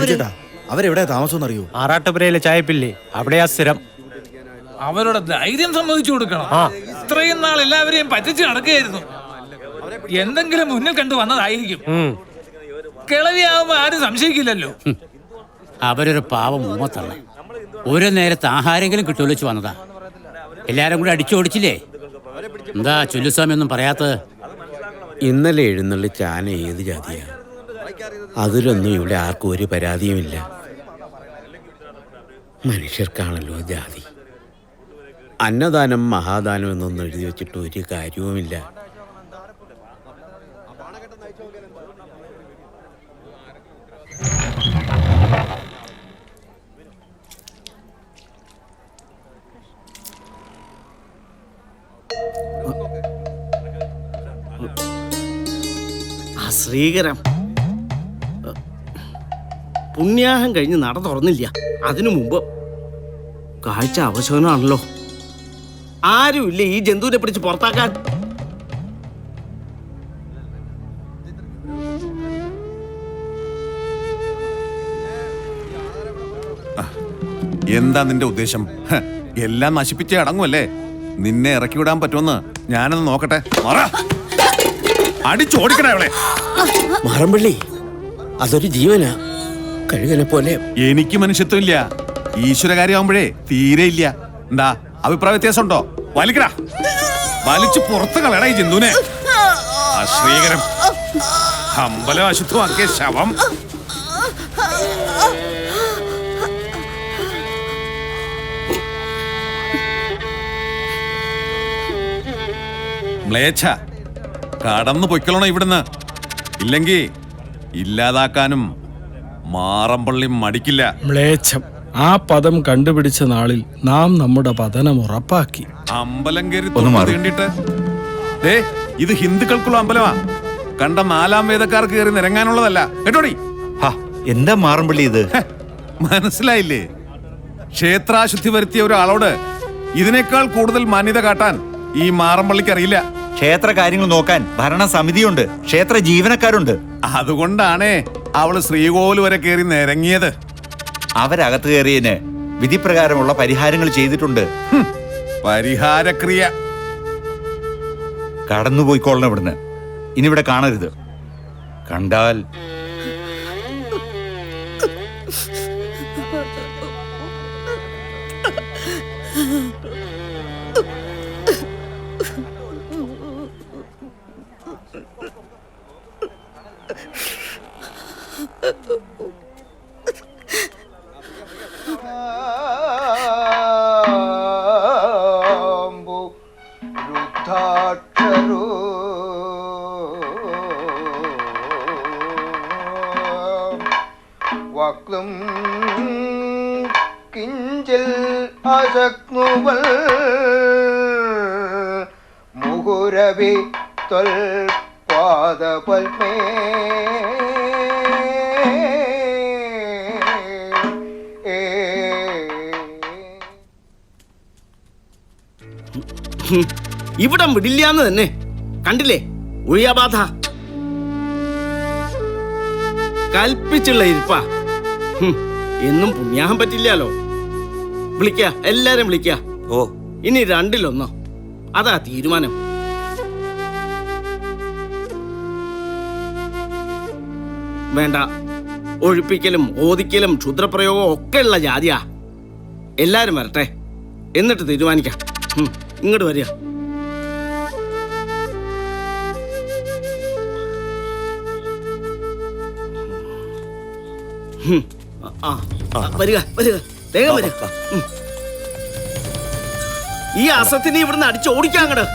അവരെവിടെ താമസം അറിയൂ? ആറാട്ടുപുരയിലെ ചായപ്പില്ലേ, അവിടെയാ സ്ഥിരം. അവരുടെ ധൈര്യം സമ്മതിച്ചു കൊടുക്കണം. ഇത്രയും നാൾ എല്ലാവരെയും പറ്റിച്ച് നടക്കുകയായിരുന്നു. എന്തെങ്കിലും മുന്നിൽ കണ്ടു വന്നതായിരിക്കും. കിളവിയാവുമ്പോ ആരും സംശയിക്കില്ലല്ലോ. അവരൊരു പാവം ഉമ്മത്തള്ള. ഒരു നേരത്തെ ആഹാരെങ്കിലും കിട്ടുമല്ലോ വെച്ച് വന്നതാ. എല്ലാരും കൂടെ അടിച്ചോടിച്ചില്ലേ? എന്താ ചൊല്ലുസ്വാമി ഒന്നും പറയാത്തത്? ഇന്നലെ എഴുന്നള്ളിച്ച ആന ഏത് ജാതിയാ? അതിലൊന്നും ഇവിടെ ആർക്കും ഒരു പരാതിയുമില്ല. മനുഷ്യർക്കാണല്ലോ ജാതി. അന്നദാനം മഹാദാനം എന്നൊന്നും എഴുതി വെച്ചിട്ട് ഒരു കാര്യവുമില്ല. ശ്രീകരം പുണ്യാഹം കഴിഞ്ഞ് നട തുറന്നില്ല. അതിനു മുമ്പ് കാഴ്ച അവശോനാണല്ലോ. ആരുമില്ല ഈ ജന്തുവിനെ പിടിച്ച് പുറത്താക്കാൻ. എന്താ നിന്റെ ഉദ്ദേശം? എല്ലാം നശിപ്പിച്ചേ അടങ്ങുമല്ലേ? നിന്നെ ഇറക്കി വിടാൻ പറ്റുമെന്ന് ഞാനൊന്ന് നോക്കട്ടെ. അടിച്ചോടിക്കണേ അവളെ. മാറമ്പള്ളി, അതൊരു ജീവനാ, കഴുകനെ പോലെ. എനിക്ക് മനുഷ്യത്വം ഇല്ല. ഈശ്വരകാര്യമാകുമ്പോഴേ തീരെ ഇല്ല. എന്താ അഭിപ്രായ വ്യത്യാസം ഉണ്ടോ? വലിക്കടാ, വലിച്ചു പുറത്ത് കളയടാ ഈ ജന്തുവിനെ. അശ്രീകരം അമ്പലം അശുദ്ധമാക്കിയ ശവം. മ്ലേച്ഛ, കടന്നു പൊയ്ക്കളണോ ഇവിടുന്ന്? ഇല്ലെങ്കിൽ ഇല്ലാതാക്കാനും മാറമ്പള്ളി മടിക്കില്ല. മ്ലേച്ഛം. ആ പദം കണ്ടുപിടിച്ച നാളിൽ നാം നമ്മുടെ പതനം ഉറപ്പാക്കി. അമ്പലം കയറി വേണ്ടിട്ട് ഇത് ഹിന്ദുക്കൾക്കുള്ള അമ്പലമാ. കണ്ട 4-ാം വേദക്കാർക്ക് കയറി നിരങ്ങാനുള്ളതല്ല കേട്ടോടി. എന്താ മാറമ്പള്ളി ഇത്? മനസ്സിലായില്ലേ? ക്ഷേത്രാശുദ്ധി വരുത്തിയ ഒരാളോട് ഇതിനേക്കാൾ കൂടുതൽ മാന്യത കാട്ടാൻ ഈ മാറമ്പള്ളിക്ക് അറിയില്ല. ക്ഷേത്ര കാര്യങ്ങൾ നോക്കാൻ ഭരണസമിതിയുണ്ട്, ക്ഷേത്ര ജീവനക്കാരുണ്ട്. അതുകൊണ്ടാണേ അവള് ശ്രീകോവിൽ വരെ കയറി നിരങ്ങിയത്. അവരകത്ത് കയറിയതിന് വിധിപ്രകാരമുള്ള പരിഹാരങ്ങൾ ചെയ്തിട്ടുണ്ട്. പരിഹാരക്രിയ കടന്നുപോയിക്കോളണം ഇവിടുന്ന്. ഇനി ഇവിടെ കാണരുത്. കണ്ടാൽ രുദ്ധാക്ഷരോ വക്ലും കിഞ്ചിൽ അശക്നുവൽ മുഹുരവി ത്വൽ പാദപൽമേ ഇവിടം വിടില്ലാന്ന് തന്നെ കണ്ടില്ലേ? ഒഴിയാബാധ കൽപ്പിച്ചുള്ള ഇരിപ്പാ. എന്നും പുണ്യാഹം പറ്റില്ലാലോ. വിളിക്ക, എല്ലാരും വിളിക്ക. ഇനി 2-ൽ-1 അതാ തീരുമാനം. വേണ്ട, ഒഴിപ്പിക്കലും ഓദിക്കലും ക്ഷുദ്രപ്രയോഗവും ഒക്കെ ഉള്ള ജാതിയാ. എല്ലാരും വരട്ടെ, എന്നിട്ട് തീരുമാനിക്കാം. ഇങ്ങോട്ട് വരിക. വരിക വരിക, വേഗം വരിക. ഈ അസത്തിനെ ഇവിടുന്ന് അടിച്ചോടിക്കാൻ അങ്ങട്.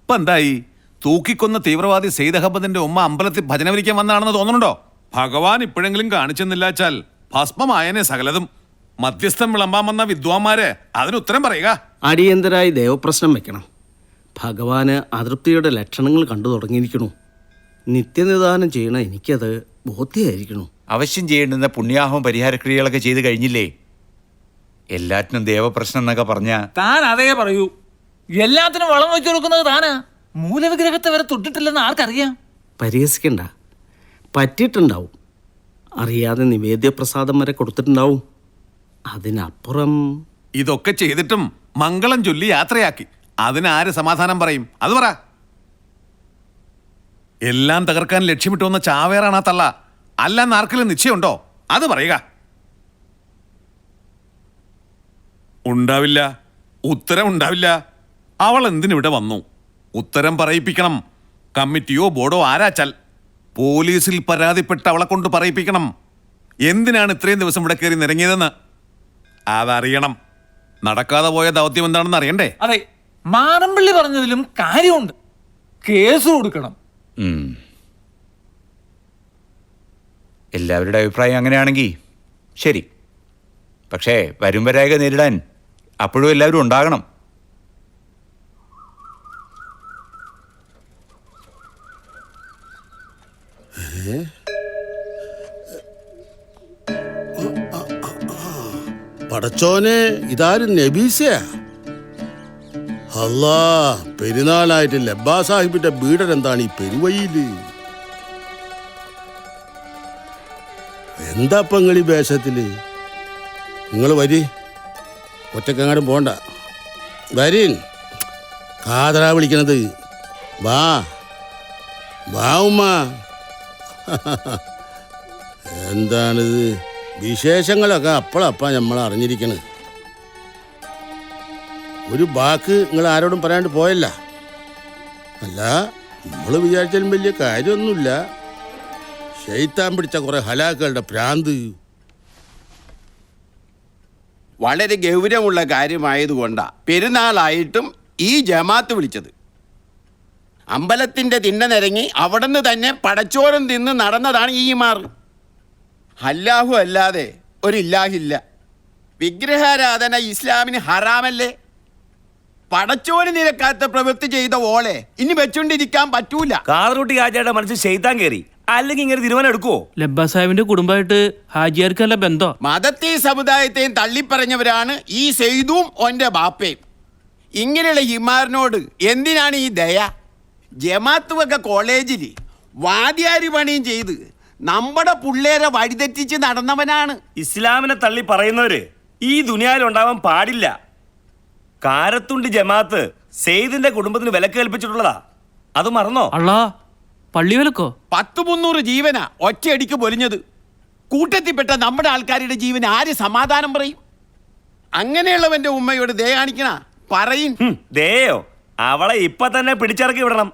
ഇപ്പൊ എന്തായി? തൂക്കിക്കൊന്ന തീവ്രവാദി സെയ്ദ് അഹമ്മദിന്റെ ഉമ്മ അമ്പലത്തിൽ ഭജന വിരിക്കാൻ വന്നാണെന്ന് തോന്നുന്നുണ്ടോ? ഭഗവാൻ ഇപ്പോഴെങ്കിലും കാണിച്ചെന്നില്ലാച്ചാൽ ഭസ്മമായനെ സകലതും. മധ്യസ്ഥം വിളമ്പാൻ വന്ന വിദ്വാന്മാര് അതിന് ഉത്തരം പറയുക. അടിയന്തരായി ദേവപ്രശ്നം വെക്കണം. ഭഗവാന് അതൃപ്തിയുടെ ലക്ഷണങ്ങൾ കണ്ടു തുടങ്ങിയിരിക്കണു. നിത്യനിദാനം ചെയ്യണ എനിക്കത് ബോധ്യമായിരിക്കണു. അവശ്യം ചെയ്യേണ്ടുന്ന പുണ്യാഹവും പരിഹാരക്രിയകളൊക്കെ ചെയ്ത് കഴിഞ്ഞില്ലേ? എല്ലാറ്റിനും ദേവപ്രശ്നം എന്നൊക്കെ പറഞ്ഞ താൻ അതേ പറയൂ. എല്ലാത്തിനും വളം വെച്ചു കൊടുക്കുന്നത് താനാ. മൂലവിഗ്രഹത്തെ വരെ തൊട്ടിട്ടില്ലെന്ന് ആർക്കറിയാം? പരിഹസിക്കണ്ട, പറ്റിയിട്ടുണ്ടാവും. അറിയാതെ നിവേദ്യപ്രസാദം വരെ കൊടുത്തിട്ടുണ്ടാവും. അതിനപ്പുറം ഇതൊക്കെ ചെയ്തിട്ടും മംഗളം ചൊല്ലി യാത്രയാക്കി. അതിനാര് സമാധാനം പറയും? അത് പറ. എല്ലാം തകർക്കാൻ ലക്ഷ്യമിട്ട് വന്ന ചാവേറാണ് ആ തള്ള. അല്ലാന്ന് ആർക്കെങ്കിലും നിശ്ചയമുണ്ടോ? അത് പറയുക. ഉണ്ടാവില്ല, ഉത്തരം ഉണ്ടാവില്ല. അവൾ എന്തിനിവിടെ വന്നു? ഉത്തരം പറയിപ്പിക്കണം. കമ്മിറ്റിയോ ബോർഡോ ആരാച്ചാൽ പോലീസിൽ പരാതിപ്പെട്ട് അവളെ കൊണ്ട് പറയിപ്പിക്കണം. എന്തിനാണ് ഇത്രയും ദിവസം ഇവിടെ കയറി നിരങ്ങിയതെന്ന് അതറിയണം. നടക്കാതെ പോയ ദൗത്യം എന്താണെന്ന് അറിയണ്ടേ? അതെ, മാറമ്പള്ളി പറഞ്ഞതിലും കാര്യമുണ്ട്. കേസ് കൊടുക്കണം. എല്ലാവരുടെ അഭിപ്രായം അങ്ങനെയാണെങ്കിൽ ശരി. പക്ഷേ വരും വരായക നേരിടാൻ അപ്പോഴും എല്ലാവരും ഉണ്ടാകണം. പടച്ചോനെ, ഇതാരും നബീസയാ? അല്ലാ, പെരുന്നാളായിട്ട് ലബ്ബാ സാഹിബിന്റെ വീടൻ എന്താണ് ഈ പെരുവഴിയില്? എന്താ ഇപ്പൊ നിങ്ങൾ ഈ വേഷത്തില്? നിങ്ങൾ വരി, ഒറ്റക്കങ്ങാടും പോണ്ട. വരീൻ, കാതറാ വിളിക്കണത്. വാ വാ ഉമ്മ. എന്താണിത്? വിശേഷങ്ങളൊക്കെ അപ്പളപ്പാ നമ്മൾ അറിഞ്ഞിരിക്കണ്. ഒരു വാക്ക് നിങ്ങൾ ആരോടും പറയാണ്ട് പോയല്ല. അല്ല, നമ്മൾ വിചാരിച്ചാലും വലിയ കാര്യമൊന്നുമില്ല. ശൈത്താൻ പിടിച്ച കുറെ ഹലാക്കുകളുടെ ഭ്രാന്ത്. വളരെ ഗൗരവമുള്ള കാര്യമായതുകൊണ്ടാ പെരുന്നാളായിട്ടും ഈ ജമാഅത്ത് വിളിച്ചത്. അമ്പലത്തിന്റെ തിണ്ണനിരങ്ങി അവിടുന്ന് തന്നെ പടച്ചോറും തിന്ന് നടന്നതാണ് ഈ മാർ. അല്ലാഹു അല്ലാതെ ഒരു ഇല്ലാഹില്ല. വിഗ്രഹാരാധന ഇസ്ലാമിന് ഹറാമല്ലേ? പടച്ചോന് നിരക്കാത്ത പ്രവൃത്തി ചെയ്ത ഓളെ ഇനി വെച്ചോണ്ടിരിക്കാൻ പറ്റൂല. കാതറൂട്ടി ഹാജിയുടെ മനസ്സിൽ ശൈത്താൻ കയറി, അല്ലെങ്കിൽ ഇങ്ങനെ തീരുമാനം എടുക്കുവോ? ലബ്ബാ സാഹിബിന്റെ കുടുംബമായിട്ട് ഹാജിയാർക്കല്ല ബന്ധം. മതത്തെയും സമുദായത്തെയും തള്ളിപ്പറഞ്ഞവരാണ് ഈ സെയ്തും ഓന്റെ ബാപ്പയും. ഇങ്ങനെയുള്ള ഹിമാറിനോട് എന്തിനാണ് ഈ ദയ? ജമാഅത്ത് വക കോളേജിൽ വാദ്യാരി പണിയും ചെയ്ത് നമ്മുടെ പിള്ളേരെ വഴിതെറ്റിച്ച് നടന്നവനാണ്. ഇസ്ലാമിനെ തള്ളി പറയുന്നവര് ഈ ദുനിയാവിൽ ഉണ്ടാവാൻ പാടില്ല. കാരത്തുണ്ട് ജമാഅത്ത് സെയ്ദിന്റെ കുടുംബത്തിന് വിലക്ക് കൽപ്പിച്ചിട്ടുള്ളതാ. അത് മറന്നോ? അള്ളാ, പള്ളി വിലക്കോ? 100-300 ജീവനാ ഒറ്റയടിക്ക് പൊലിഞ്ഞത്. കൂട്ടത്തിൽപ്പെട്ട നമ്മുടെ ആൾക്കാരുടെ ജീവന് ആര് സമാധാനം പറയും? അങ്ങനെയുള്ളവന്റെ ഉമ്മയോട് ദയ കാണിക്കണ പറയും. ദയോ, അവളെ ഇപ്പൊ തന്നെ പിടിച്ചിറക്കി വിടണം.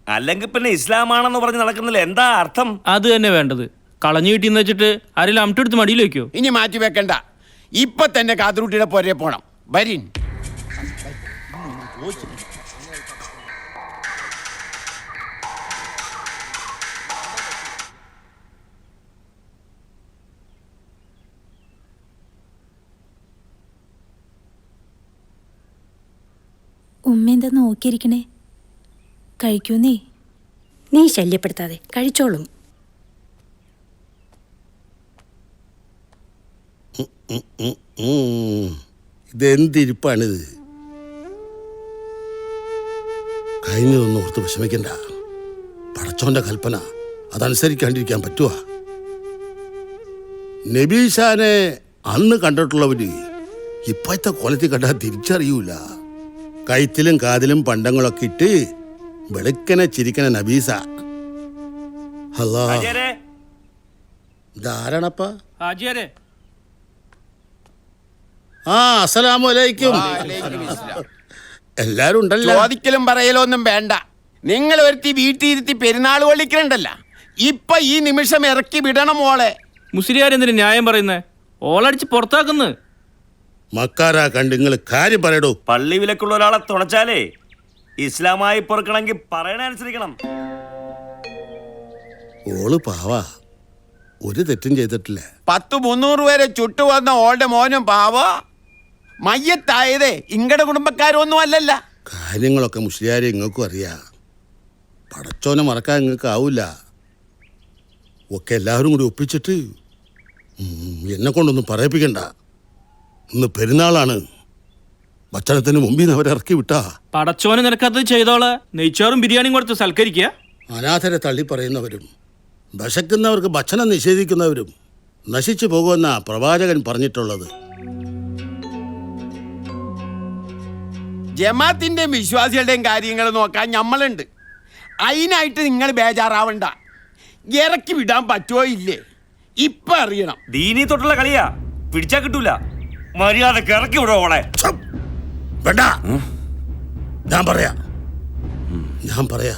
അല്ലെങ്കിൽ പിന്നെ ഇസ്ലാമാണെന്ന് പറഞ്ഞ് നടക്കുന്നില്ല. എന്താ അർത്ഥം? അത് തന്നെ വേണ്ടത്. കളഞ്ഞു കിട്ടിയെന്ന് വെച്ചിട്ട് ആരെങ്കിലും അമിട്ടെടുത്ത് മടിയിൽ വെക്കോ? ഇനി മാറ്റി വെക്കണ്ട, ഇപ്പൊ തന്നെ കാതറൂട്ടിയുടെ പുറകെ പോണം. വരീൻ. ഉമ്മ എന്താ നോക്കിയിരിക്കണേ? കഴിക്കൂന്നേ. നീ ശല്യപ്പെടുത്താതെ കഴിച്ചോളും. ഇതെന്തിരിപ്പാണിത്? കഴിഞ്ഞതൊന്നും ഓർത്ത് വിഷമിക്കണ്ട. പടച്ചോന്റെ കൽപ്പന അതനുസരിക്കാണ്ടിരിക്കാൻ പറ്റുവാ? നബീഷാനെ അന്ന് കണ്ടിട്ടുള്ളവര് ഇപ്പോഴത്തെ കോലത്തിൽ കണ്ടാൽ തിരിച്ചറിയൂല. കൈത്തിലും കാതിലും പണ്ടങ്ങളൊക്കെ ഇട്ട് വെളുക്കനെ ചിരിക്കണ നബീസ. അല്ലാ, ധാരണപ്പാ. ഹാജിയാരെ, ആ, അസ്സലാമു അലൈക്കും. എല്ലാരും ഉണ്ടല്ലോ. ചോദിക്കലും പറയലോ ഒന്നും വേണ്ട. നിങ്ങൾ ഒരുത്തി വീട്ടിലിരുത്തി പെരുന്നാൾ കൊള്ളിക്കണ്ടല്ല. ഇപ്പൊ ഈ നിമിഷം ഇറക്കി വിടണം മോളെ. മുസ്ലിയാരെന്തിന് ന്യായം പറയുന്നേ? ഓളടിച്ച് പുറത്താക്കുന്നു. മക്കാരാ കണ്ട് നിങ്ങൾ കാര്യം പറയടോ. പള്ളി വിലക്കുള്ള ഒരാളെ തുണച്ചാലേ ഇസ്ലാമായി പൊറുക്കണമെങ്കിൽ പറയണ അനുസരിക്കണം. ഓള് പാവാ, ഒരു തെറ്റും ചെയ്തിട്ടില്ല. 100-300 പേരെ ചുട്ടുവന്ന ഓളുടെ മോനും പാവ. മയ്യത്തായതേ ഇങ്ങടെ കുടുംബക്കാരൊന്നും അല്ലല്ല. കാര്യങ്ങളൊക്കെ മുസ്ലിയാരെ ഇങ്ങൾക്കും അറിയാം. പടച്ചോനെ മറക്കാൻ നിങ്ങൾക്ക് ആവൂല. ഒക്കെ എല്ലാവരും കൂടി ഒപ്പിച്ചിട്ട് എന്നെ കൊണ്ടൊന്നും പറയിപ്പിക്കണ്ട. ഇന്ന് പെരുന്നാളാണ്. ഭക്ഷണത്തിന് മുമ്പിൽ നിന്ന് അവരെ ഇറക്കി വിട്ടാ പടച്ചോനെ നിരക്കാത്തത് ചെയ്തോളെ. നെയ്ച്ചോറും ബിരിയാണിയും കൊടുത്ത് സൽക്കരിക്കുക. അനാഥരെ തള്ളി പറയുന്നവരും വിശക്കുന്നവർക്ക് ഭക്ഷണം നിഷേധിക്കുന്നവരും നശിച്ചു പോകുമെന്നാ പ്രവാചകൻ പറഞ്ഞിട്ടുള്ളത്. ജമാഅത്തിന്റെയും വിശ്വാസികളുടെയും കാര്യങ്ങൾ നോക്കാൻ നമ്മളുണ്ട്. അതിനായിട്ട് നിങ്ങൾ ബേജാറാവണ്ട. ഇറക്കി വിടാൻ പറ്റുമോ ഇല്ലേ ഇപ്പൊ അറിയണം. ദീനി തൊട്ടുള്ള കളിയാ, പിടിച്ചാ കിട്ടൂല. മര്യാദക്ക് ഇറക്കി വിടോ ഓളെ. വേണ്ട, ഞാൻ പറയാ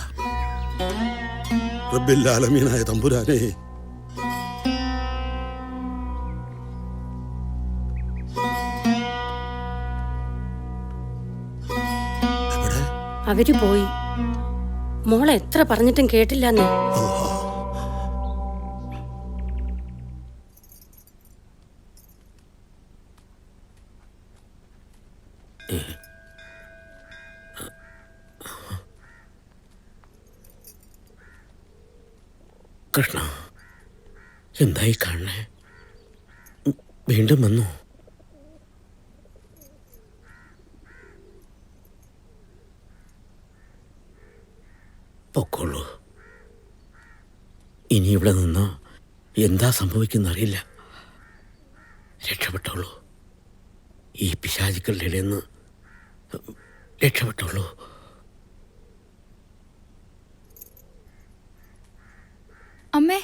റബ്ബിൽ ആലമീനായ തമ്പുരാനെ, അവര് പോയി. മോളെ എത്ര പറഞ്ഞിട്ടും കേട്ടില്ലെന്നേ. കൃഷ്ണ, എന്തായി കാണണേ? വീണ്ടും വന്നു? പൊക്കോളൂ. ഇനി ഇവിടെ നിന്ന് എന്താ സംഭവിക്കുന്ന അറിയില്ല. രക്ഷപ്പെട്ടോളൂ, ഈ പിശാചുക്കളുടെ ഇടയിൽ നിന്ന് രക്ഷപ്പെട്ടോളൂ. അമ്മേ,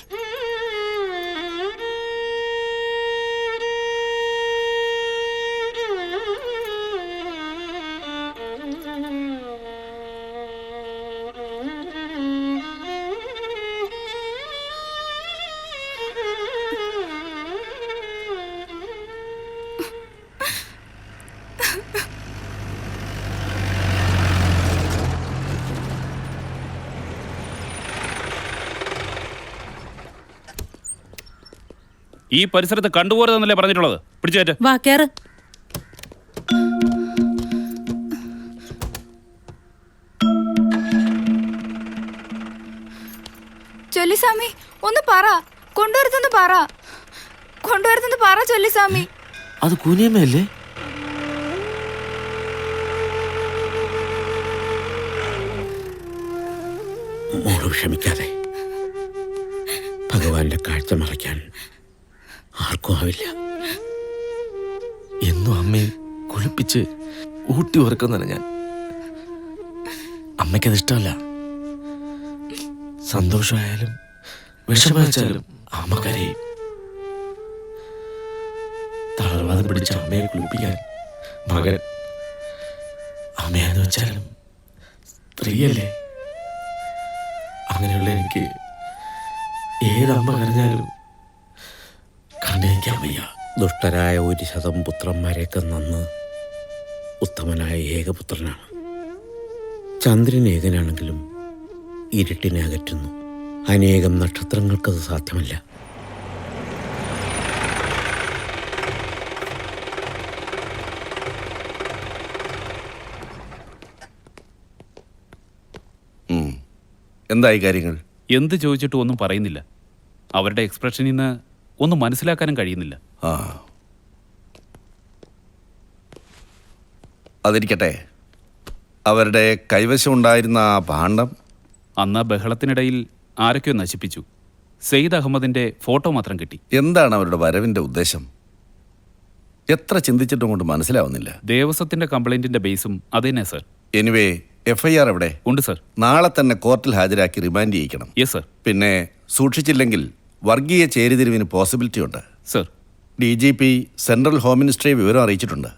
ഈ പരിസരത്ത് കണ്ടുപോരുതെന്നല്ലേ പറഞ്ഞിട്ടുള്ളത്? പിടിച്ചേറ്റ് വാ കേറ്. ചൊല്ലിസ്വാമി ഒന്ന് പറ, കൊണ്ടുവരുതെന്ന് പറ, കൊണ്ടുവരുതെന്ന് പറ ചൊല്ലിസ്വാമി. അത് കുനിയമ്മയല്ലേ? മോള് ക്ഷമിക്കാതെ. ഭഗവാന്റെ കാഴ്ച മറയ്ക്കാൻ ആർക്കും ആവില്ല. എന്നും അമ്മയെ കുളിപ്പിച്ച് ഊട്ടി ഉറക്കുന്നതാണ് ഞാൻ. അമ്മയ്ക്കത് ഇഷ്ടമല്ല. സന്തോഷമായാലും വിഷമിച്ചാലും അമ്മ കരയും. തളർവാദം പിടിച്ച അമ്മയെ കുളിപ്പിക്കാൻ മകൻ അമ്മയാന്ന് വെച്ചാലും സ്ത്രീയല്ലേ. അങ്ങനെയുള്ള എനിക്ക് ഏതമ്മ കരഞ്ഞാലും കണ്ടേക്കാൻ വയ്യ. ദുഷ്ടരായ 100 പുത്രന്മാരെയൊക്കെ നന്ന് ഉത്തമനായ ഏകപുത്രനാണ്. ചന്ദ്രൻ ഏകനാണെങ്കിലും ഇരുട്ടിനെ അകറ്റുന്നു. അനേകം നക്ഷത്രങ്ങൾക്കത് സാധ്യമല്ല. എന്തായി കാര്യങ്ങൾ? എന്ത് ചോദിച്ചിട്ടും ഒന്നും പറയുന്നില്ല. അവരുടെ എക്സ്പ്രഷനിൽ നിന്ന് ഒന്നും മനസ്സിലാക്കാനും കഴിയുന്നില്ല. അതിരിക്കട്ടെ, അവരുടെ കൈവശം ഉണ്ടായിരുന്ന ആ ഭാണ്ഡം അന്ന് ബഹളത്തിനിടയിൽ ആരൊക്കെയോ നശിപ്പിച്ചു. സെയ്ദ് അഹമ്മദിന്റെ ഫോട്ടോ മാത്രം കിട്ടി. എന്താണ് അവരുടെ വരവിന്റെ ഉദ്ദേശം? എത്ര ചിന്തിച്ചിട്ടും കൊണ്ട് മനസ്സിലാവുന്നില്ല. ദേവസ്വത്തിന്റെ കംപ്ലൈന്റിന്റെ ബേസും അതന്നെ സർ. എനിവേ, FIR എവിടെ? ഉണ്ട് സർ. നാളെ തന്നെ കോർട്ടിൽ ഹാജരാക്കി റിമാൻഡ് ചെയ്യിക്കണം. Yes sir. പിന്നെ സൂക്ഷിച്ചില്ലെങ്കിൽ വർഗീയ ചേരിതിരിവിന് പോസിബിലിറ്റി ഉണ്ട് സർ. DGP സെൻട്രൽ ഹോം മിനിസ്ട്രിയെ വിവരം അറിയിച്ചിട്ടുണ്ട്.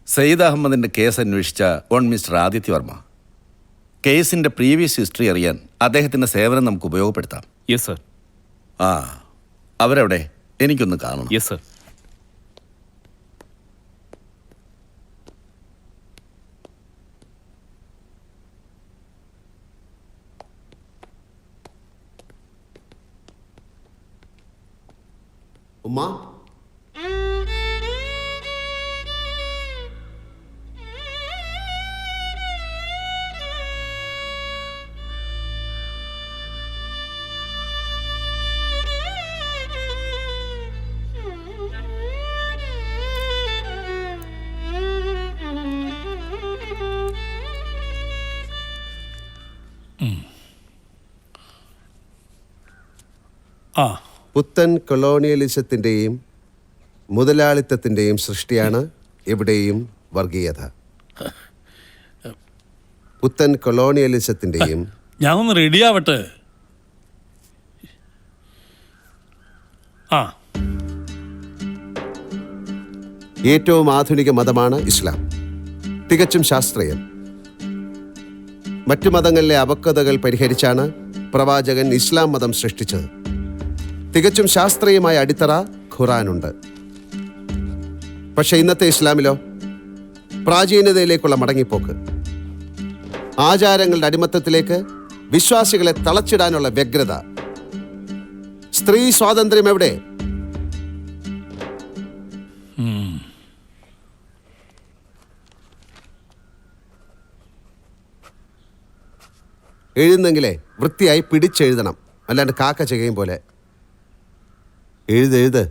സയ്യിദ് അഹമ്മദിന്റെ കേസ് അന്വേഷിച്ച മിസ്റ്റർ ആദിത്യ വർമ്മ. കേസിന്റെ പ്രീവിയസ് ഹിസ്റ്ററി അറിയാൻ അദ്ദേഹത്തിന്റെ സേവനം നമുക്ക് ഉപയോഗപ്പെടുത്താം. Yes sir. അവരെവിടെ? എനിക്കൊന്ന് കാണണം. Yes sir. ഉമ്മ, പുത്തൻ കൊളോണിയലിസത്തിൻ്റെയും മുതലാളിത്തത്തിൻ്റെയും സൃഷ്ടിയാണ് എവിടെയും വർഗീയത. പുത്തൻ കൊളോണിയലിസത്തിൻ്റെയും ഞാൻ ഒന്ന് റെഡിയാവട്ടെ. ഏറ്റവും ആധുനിക മതമാണ് ഇസ്ലാം. തികച്ചും ശാസ്ത്രീയം. മറ്റു മതങ്ങളിലെ അപക്വതകൾ പരിഹരിച്ചാണ് പ്രവാചകൻ ഇസ്ലാം മതം സൃഷ്ടിച്ചത്. തികച്ചും ശാസ്ത്രീയമായ അടിത്തറ ഖുറാനുണ്ട്. പക്ഷെ ഇന്നത്തെ ഇസ്ലാമിലോ പ്രാചീനതയിലേക്കുള്ള മടങ്ങിപ്പോക്ക്, ആചാരങ്ങളുടെ അടിമത്തത്തിലേക്ക് വിശ്വാസികളെ തളച്ചിടാനുള്ള വ്യഗ്രത. സ്ത്രീ സ്വാതന്ത്ര്യം എവിടെ? എഴുതുന്നെങ്കിലേ വൃത്തിയായി പിടിച്ചെഴുതണം, അല്ലാണ്ട് കാക്ക ചെയ്യും പോലെ. എഴുതെഴുത്.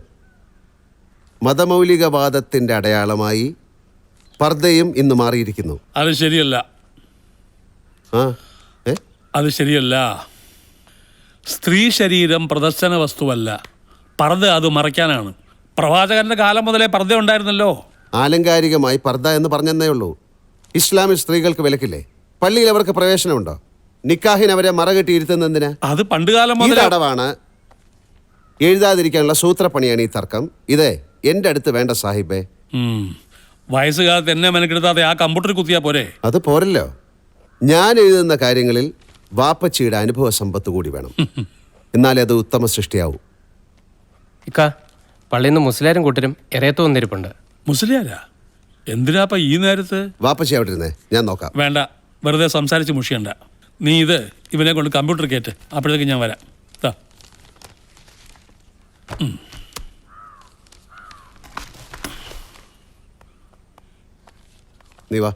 മതമൗലികവാദത്തിന്റെ അടയാളമായി പർദ്ദയും ഇന്ന് മാറിയിരിക്കുന്നു. അത് ശരിയല്ല. അത് ശരിയല്ല. സ്ത്രീ ശരീരം പ്രദർശന വസ്തുവല്ല. പർദ്ദ അത് മറയ്ക്കാനാണ്. പ്രവാചകന്റെ കാലം മുതലേ പർദ്ദ ഉണ്ടായിരുന്നല്ലോ. ആലങ്കാരികമായി പർദ്ദ എന്ന് പറഞ്ഞെന്നേ ഉള്ളൂ. ഇസ്ലാമിൽ സ്ത്രീകൾക്ക് വിലക്കില്ലേ? പള്ളിയിൽ അവർക്ക് പ്രവേശനമുണ്ടോ? നിക്കാഹിന് അവരെ മറകെട്ടി ഇരുത്തുന്നതിന് അത് പണ്ടുകാലം മുതൽ അടവാണ്. എഴുതാതിരിക്കാനുള്ള സൂത്രപ്പണിയാണ് ഈ തർക്കം. ഇത് എന്റെ അടുത്ത് വേണ്ട സാഹിബേ. വയസ്സുകാലത്ത് എന്നെ മെനക്കെടുത്താതെ ആ കമ്പ്യൂട്ടർ കുത്തിയാ പോരെ? അത് പോരല്ലോ. ഞാൻ എഴുതുന്ന കാര്യങ്ങളിൽ വാപ്പച്ചിയുടെ അനുഭവ സമ്പത്ത് കൂടി വേണം. എന്നാലേ അത് ഉത്തമ സൃഷ്ടിയാവും. പള്ളിയിൽ നിന്ന് മുസ്ലിയാരും കൂട്ടരും ഇറയത്ത് വന്നിരിപ്പുണ്ട്. മുസ്ലിയാരാ? എന്തിനാപ്പ ഈ നേരത്ത്? വാപ്പച്ചി അവിടെ ഇരുന്നേ, ഞാൻ നോക്കാം. വേണ്ട, വെറുതെ സംസാരിച്ച് മുഷിയണ്ട. നീ ഇവനെ കൊണ്ട് കമ്പ്യൂട്ടർ കയറ്റ്. അപ്പോഴത്തേക്ക് ഞാൻ വരാം. നീ വാ.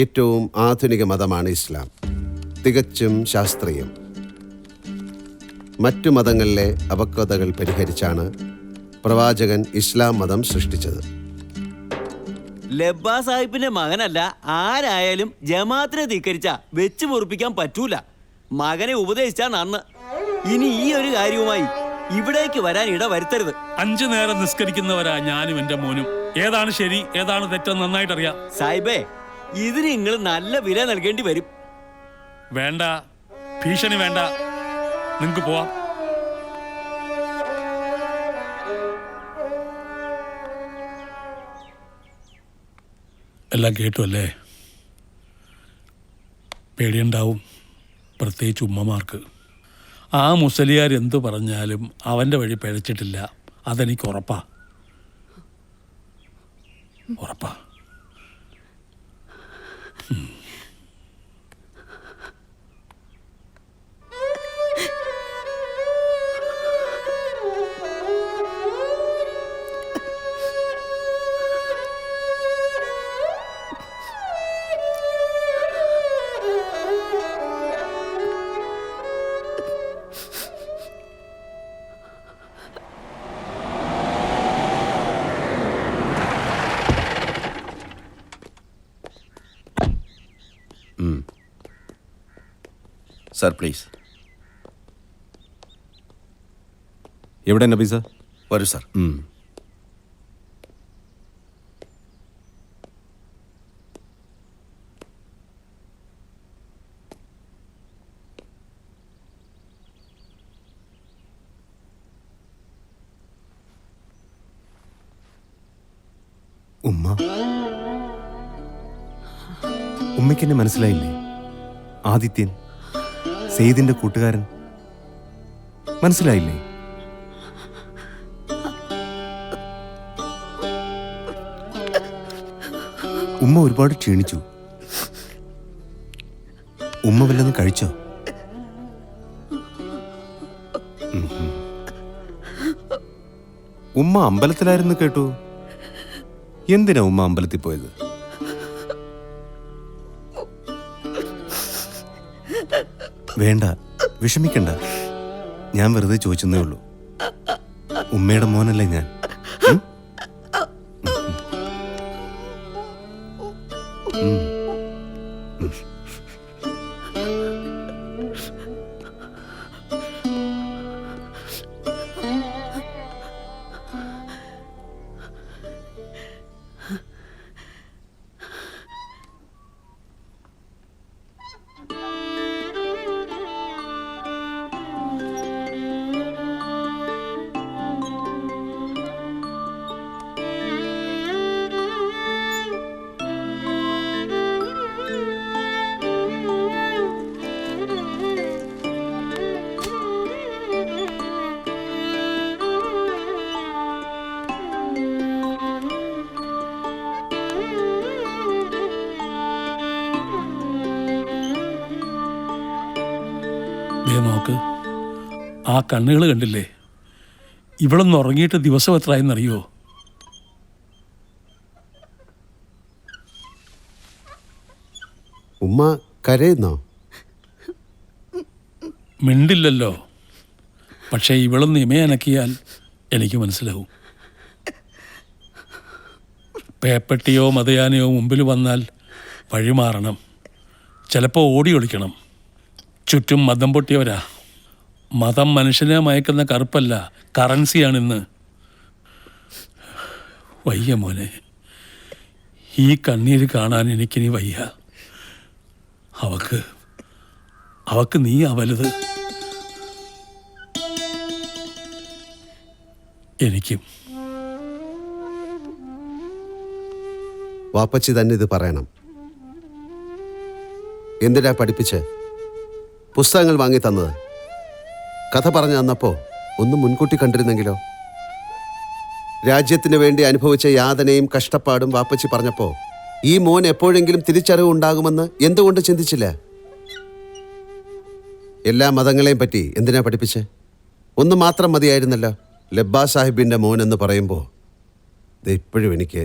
ഏറ്റവും ആധുനിക മതമാണ് ഇസ്ലാം. തികച്ചും ശാസ്ത്രീയം. മറ്റു മതങ്ങളിലെ അപക്വതകൾ പരിഹരിച്ചാണ് പ്രവാചകൻ ഇസ്ലാം മതം സൃഷ്ടിച്ചത്. ലബ്ബാ സാഹിബിന്റെ മകനല്ല ആരായാലും ജമാഅത്തിനെ ധിക്കരിച്ച വെച്ച് മുറിപ്പിക്കാൻ പറ്റൂല. മകനെ ഉപദേശിച്ചാ നന്ന്. ഇനി ഈ ഒരു കാര്യവുമായി ഇവിടേക്ക് വരാൻ ഇട വരുത്തരുത്. 5 നേരം നിസ്കരിക്കുന്നവരാ ഞാനും എന്റെ മോനും. ഏതാണ് ശരി ഏതാണ് തെറ്റെന്ന് നന്നായിട്ടറിയാം. സാഹിബേ, ഇതിന് നിങ്ങൾ നല്ല വില നൽകേണ്ടി വരും. വേണ്ട, ഭീഷണി വേണ്ട, നിങ്ങക്ക് പോവാം. എല്ലാം കേട്ടു അല്ലേ? പേടിയുണ്ടാവും, പ്രത്യേകിച്ച് ഉമ്മമാർക്ക്. ആ മുസലിയാർ എന്തു പറഞ്ഞാലും അവൻ്റെ വഴി പിഴച്ചിട്ടില്ല. അതെനിക്ക് ഉറപ്പാ. Sir please. എവിടെ നബി സർ? വരൂ സർ. ഉമ്മയ്ക്കെന്നെ മനസ്സിലായില്ലേ? ആദിത്യൻ, സെയ്ദിന്റെ കൂട്ടുകാരൻ, മനസ്സിലായില്ലേ? ഉമ്മ ഒരുപാട് ക്ഷീണിച്ചു. ഉമ്മ വല്ലതും കഴിച്ചോ? ഉമ്മ അമ്പലത്തിലായിരുന്നു കേട്ടു. എന്തിനാ ഉമ്മ അമ്പലത്തിൽ പോയത്? വേണ്ട, വിഷമിക്കണ്ട. ഞാൻ വെറുതെ ചോദിച്ചെന്നേ ഉള്ളൂ. ഉമ്മയുടെ മോനല്ലേ ഞാൻ. നോക്ക്, ആ കണ്ണുകൾ കണ്ടില്ലേ? ഇവളൊന്ന് ഉറങ്ങിയിട്ട് ദിവസം എത്രയെന്നറിയോ? ഉമ്മ കരയുന്നോ? മിണ്ടില്ലല്ലോ. പക്ഷേ ഇവളൊന്ന് ഇമയനക്കിയാൽ എനിക്ക് മനസ്സിലാവും. പേപ്പട്ടിയോ മതയാനയോ മുമ്പിൽ വന്നാൽ വഴിമാറണം, ചിലപ്പോൾ ഓടി ഒളിക്കണം. ചുറ്റും മതം പൊട്ടിയവരാ. മതം മനുഷ്യനെ മയക്കുന്ന കറുപ്പല്ല, കറൻസിയാണിന്ന്. വയ്യ മോനെ, ഈ കണ്ണീര് കാണാൻ എനിക്കിനി വയ്യ. അവക്ക് നീയാ വലുത്. എനിക്കും. വാപ്പച്ചി തന്നെ ഇത് പറയണം. എന്തിനാ പഠിപ്പിച്ച് പുസ്തകങ്ങൾ വാങ്ങി തന്നത്? കഥ പറഞ്ഞു തന്നപ്പോൾ ഒന്ന് മുൻകൂട്ടി കണ്ടിരുന്നെങ്കിലോ? രാജ്യത്തിന് വേണ്ടി അനുഭവിച്ച യാതനയും കഷ്ടപ്പാടും വാപ്പച്ചി പറഞ്ഞപ്പോൾ ഈ മോൻ എപ്പോഴെങ്കിലും തിരിച്ചറിവ് ഉണ്ടാകുമെന്ന് എന്തുകൊണ്ട് ചിന്തിച്ചില്ല? എല്ലാ മതങ്ങളെയും പറ്റി എന്തിനാ പഠിപ്പിച്ച്? ഒന്ന് മാത്രം മതിയായിരുന്നല്ലോ. ലബ്ബാ സാഹിബിൻ്റെ മോൻ എന്ന് പറയുമ്പോൾ ഇത് ഇപ്പോഴും എനിക്ക്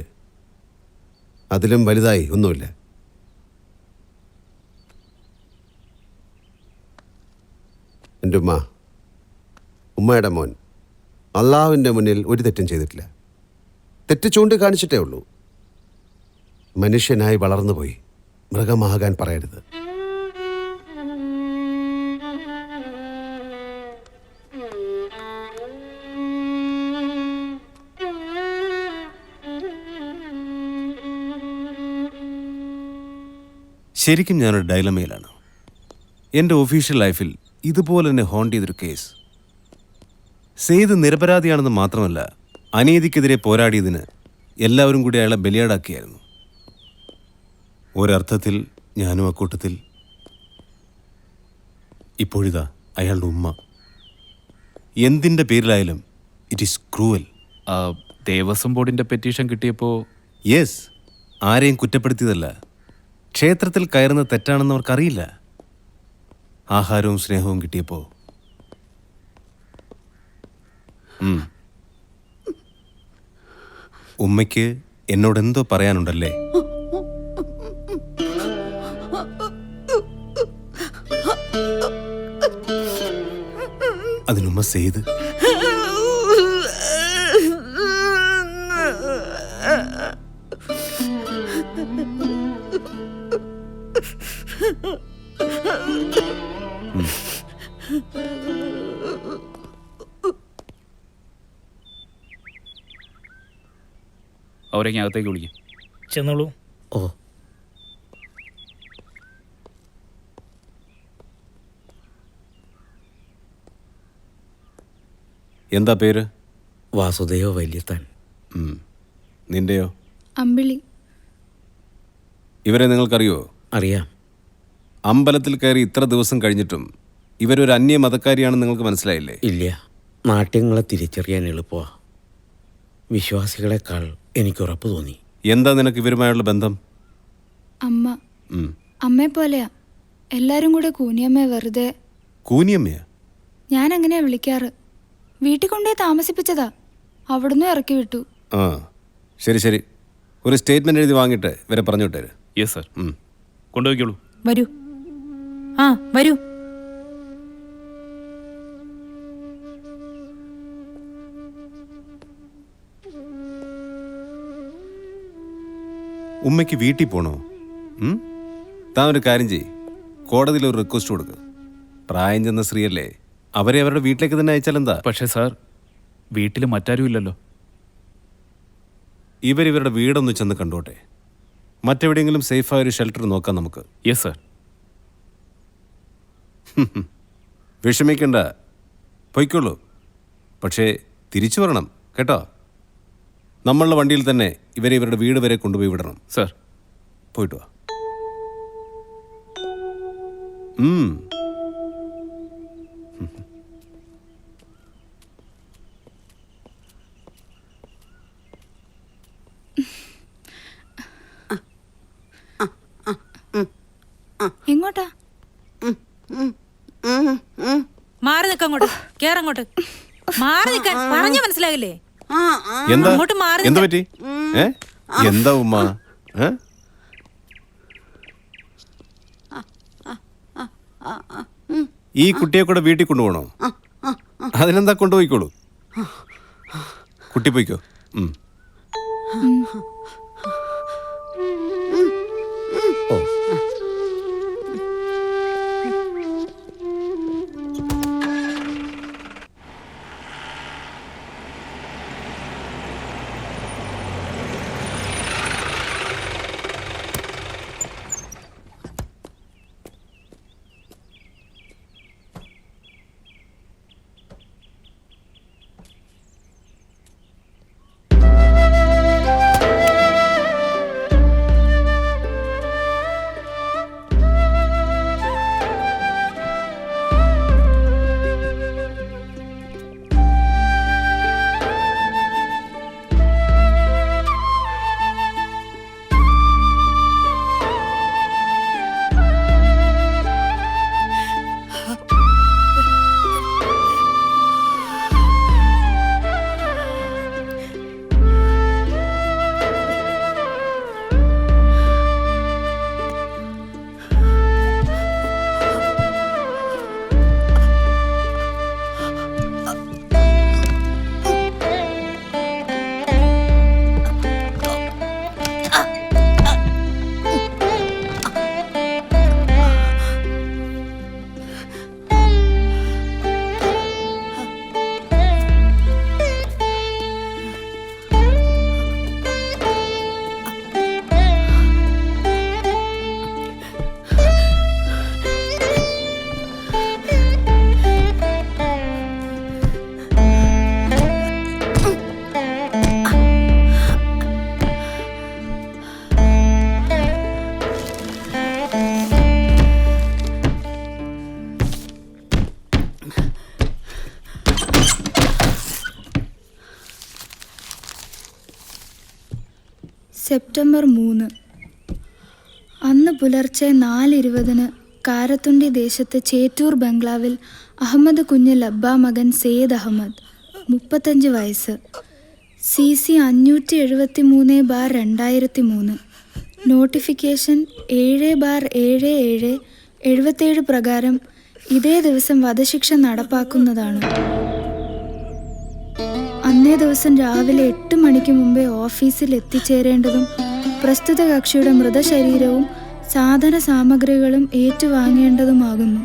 അതിലും വലുതായി ഒന്നുമില്ല. എൻ്റെ ഉമ്മയുടെ മോൻ അള്ളാഹുവിൻ്റെ മുന്നിൽ ഒരു തെറ്റും ചെയ്തിട്ടില്ല. തെറ്റ് ചൂണ്ടിക്കാണിച്ചിട്ടേ ഉള്ളൂ. മനുഷ്യനായി വളർന്നുപോയി, മൃഗമാകാൻ പറയരുത്. ശരിക്കും ഞാനൊരു ഡൈലമയിലാണ്. എൻ്റെ ഒഫീഷ്യൽ ലൈഫിൽ ഇതുപോലെ തന്നെ ഹോണ്ട് ചെയ്തൊരു കേസ്. സെയ്ദ് നിരപരാധിയാണെന്ന് മാത്രമല്ല, അനീതിക്കെതിരെ പോരാടിയതിന് എല്ലാവരും കൂടി അയാളെ ബലിയാടാക്കിയായിരുന്നു. ഒരർത്ഥത്തിൽ ഞാനും അക്കൂട്ടത്തിൽ. ഇപ്പോഴിതാ അയാളുടെ ഉമ്മ. എന്തിൻ്റെ പേരിലായാലും ഇറ്റ് ഈസ് ക്രൂവൽ. ദേവസ്വം ബോർഡിന്റെ പെറ്റീഷൻ കിട്ടിയപ്പോൾ യെസ്, ആരെയും കുറ്റപ്പെടുത്തിയതല്ല. ക്ഷേത്രത്തിൽ കയറുന്നത് തെറ്റാണെന്ന് അവർക്കറിയില്ല. ആഹാരവും സ്നേഹവും കിട്ടിയപ്പോൾ ഉമ്മയ്ക്ക് എന്നോടെന്തോ പറയാനുണ്ടല്ലേ? അതിനുമ്മ സെയ്ത് അവരേക്ക് അകത്തേക്ക് വിളിക്കും. ചെന്നോളൂ. ഓ, എന്താ പേര്? വാസുദേവ വല്യത്താൻ. നിന്റെയോ? അമ്പിളി. ഇവരെ നിങ്ങൾക്കറിയോ? അറിയാം. അമ്പലത്തിൽ കയറി ഇത്ര ദിവസം കഴിഞ്ഞിട്ടും ഇവരൊരു അന്യ മതക്കാരിയാണെന്ന് നിങ്ങൾക്ക് മനസ്സിലായില്ലേ? ഇല്ല. നാട്യങ്ങളെ തിരിച്ചറിയാൻ എളുപ്പമാണ്. വിശ്വാസികളെക്കാൾ എനിക്ക് ഉറപ്പ് തോന്നി. എന്താ നിനക്ക് ഇവരുമായുള്ള ബന്ധം? അമ്മ അമ്മയെ പോലെയാ. എല്ലാരും കൂടെ കൂനിയമ്മയെ വെറുതെ. കൂനിയമ്മയാ? ഞാൻ അങ്ങനെയാ വിളിക്കാറ്. വീട്ടിൽ കൊണ്ടേ താമസിപ്പിച്ചതാ, അവിടുന്ന് ഇറക്കി വിട്ടു. ആ ശരി ശരി, ഒരു സ്റ്റേറ്റ്മെന്റ് എഴുതി വാങ്ങിയിട്ട് ഇവരെ പറഞ്ഞു വിട്ടേര്. Yes sir. കൊണ്ടുപോയിക്കോളൂ. വരൂ. ആ വരൂ. ഉമ്മയ്ക്ക് വീട്ടിൽ പോണോ? താൻ ഒരു കാര്യം ചെയ്യ്, കോടതിയിൽ ഒരു റിക്വസ്റ്റ് കൊടുക്കുക. പ്രായം ചെന്ന സ്ത്രീയല്ലേ, അവരെ അവരുടെ വീട്ടിലേക്ക് തന്നെ അയച്ചാൽ എന്താ? പക്ഷേ സാർ, വീട്ടിൽ മറ്റാരും ഇല്ലല്ലോ. ഇവരുടെ വീടൊന്ന് ചെന്ന് കണ്ടോട്ടെ. മറ്റെവിടെയെങ്കിലും സേഫായ ഒരു ഷെൽട്ടർ നോക്കാം നമുക്ക്. Yes sir. വിഷമിക്കണ്ട, പൊയ്ക്കോളൂ. പക്ഷേ തിരിച്ചു വരണം കേട്ടോ. നമ്മളുടെ വണ്ടിയിൽ തന്നെ ഇവരുടെ വീട് വരെ കൊണ്ടുപോയി വിടണം. സർ. പോയിട്ട് വാ. എങ്ങോട്ടാ? മാറി നിൽക്കങ്ങോട്ട്, കേറങ്ങോട്ട്. മാറി നിൽക്കാൻ പറഞ്ഞ മനസ്സിലാകില്ലേ? എന്താ അങ്ങോട്ട് മാറി. എന്താ പറ്റി? എന്താ ഉമ്മ? ഈ കുട്ടിയെ കൂടെ വീട്ടിൽ കൊണ്ടുപോകണോ? അതിനെന്താ, കൊണ്ടുപോയിക്കോളൂ. കുട്ടി പോയിക്കോ. ഓ സെപ്റ്റംബർ 3. അന്ന് പുലർച്ചെ 4:20 കാരത്തുണ്ടി ദേശത്തെ ചേറ്റൂർ ബംഗ്ലാവിൽ അഹമ്മദ് കുഞ്ഞ് ലബ്ബ മകൻ സെയ്ദ് അഹമ്മദ് 35 വയസ്സ് CC 573/2003 നോട്ടിഫിക്കേഷൻ 7/77/77 പ്രകാരം ഇതേ ദിവസം വധശിക്ഷ നടപ്പാക്കുന്നതാണ്. അന്നേ ദിവസം രാവിലെ 8 മണിക്ക് മുമ്പേ ഓഫീസിൽ എത്തിച്ചേരേണ്ടതും പ്രസ്തുത കക്ഷിയുടെ മൃതശരീരവും സാധന സാമഗ്രികളും ഏറ്റുവാങ്ങേണ്ടതുമാകുന്നു.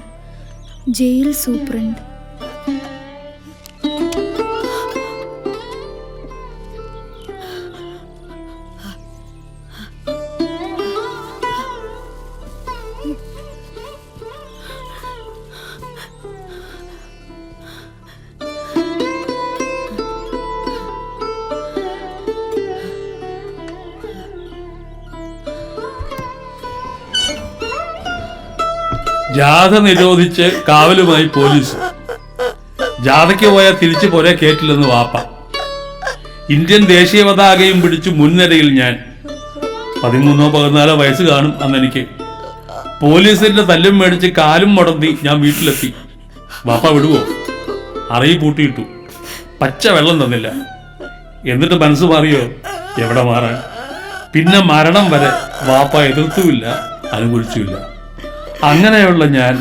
Jail superintendent. ജാഥ നിരോധിച്ച് കാവലുമായി പോലീസ്. ജാഥയ്ക്ക് പോയാൽ തിരിച്ചു പോരെ കേട്ടില്ലെന്ന് വാപ്പ. ഇന്ത്യൻ ദേശീയ പതാകയും പിടിച്ചു മുൻനിരയിൽ ഞാൻ. 13-14 വയസ്സ് കാണും അന്നെനിക്ക്. പോലീസിന്റെ തല്ലും മേടിച്ച് കാലും മുടന്തി ഞാൻ വീട്ടിലെത്തി. വാപ്പ വിടുവോ? അറയി പൂട്ടിയിട്ടു. പച്ച വെള്ളം തന്നില്ല. എന്നിട്ട് മനസ്സ് മാറിയോ? എവിടെ മാറാൻ? പിന്നെ മരണം വരെ വാപ്പ എതിർത്തുമില്ല, അനുകൂലിച്ചുമില്ല. അങ്ങനെയുള്ള ഞാൻ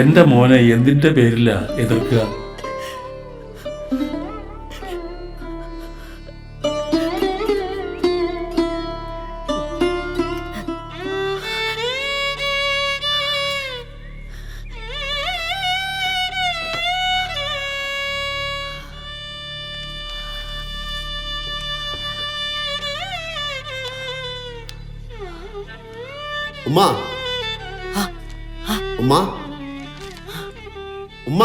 എൻ്റെ മോനെ എന്തിൻ്റെ പേരില എതിർക്കുക? ഉമ്മ ഉമ്മ ഉമ്മ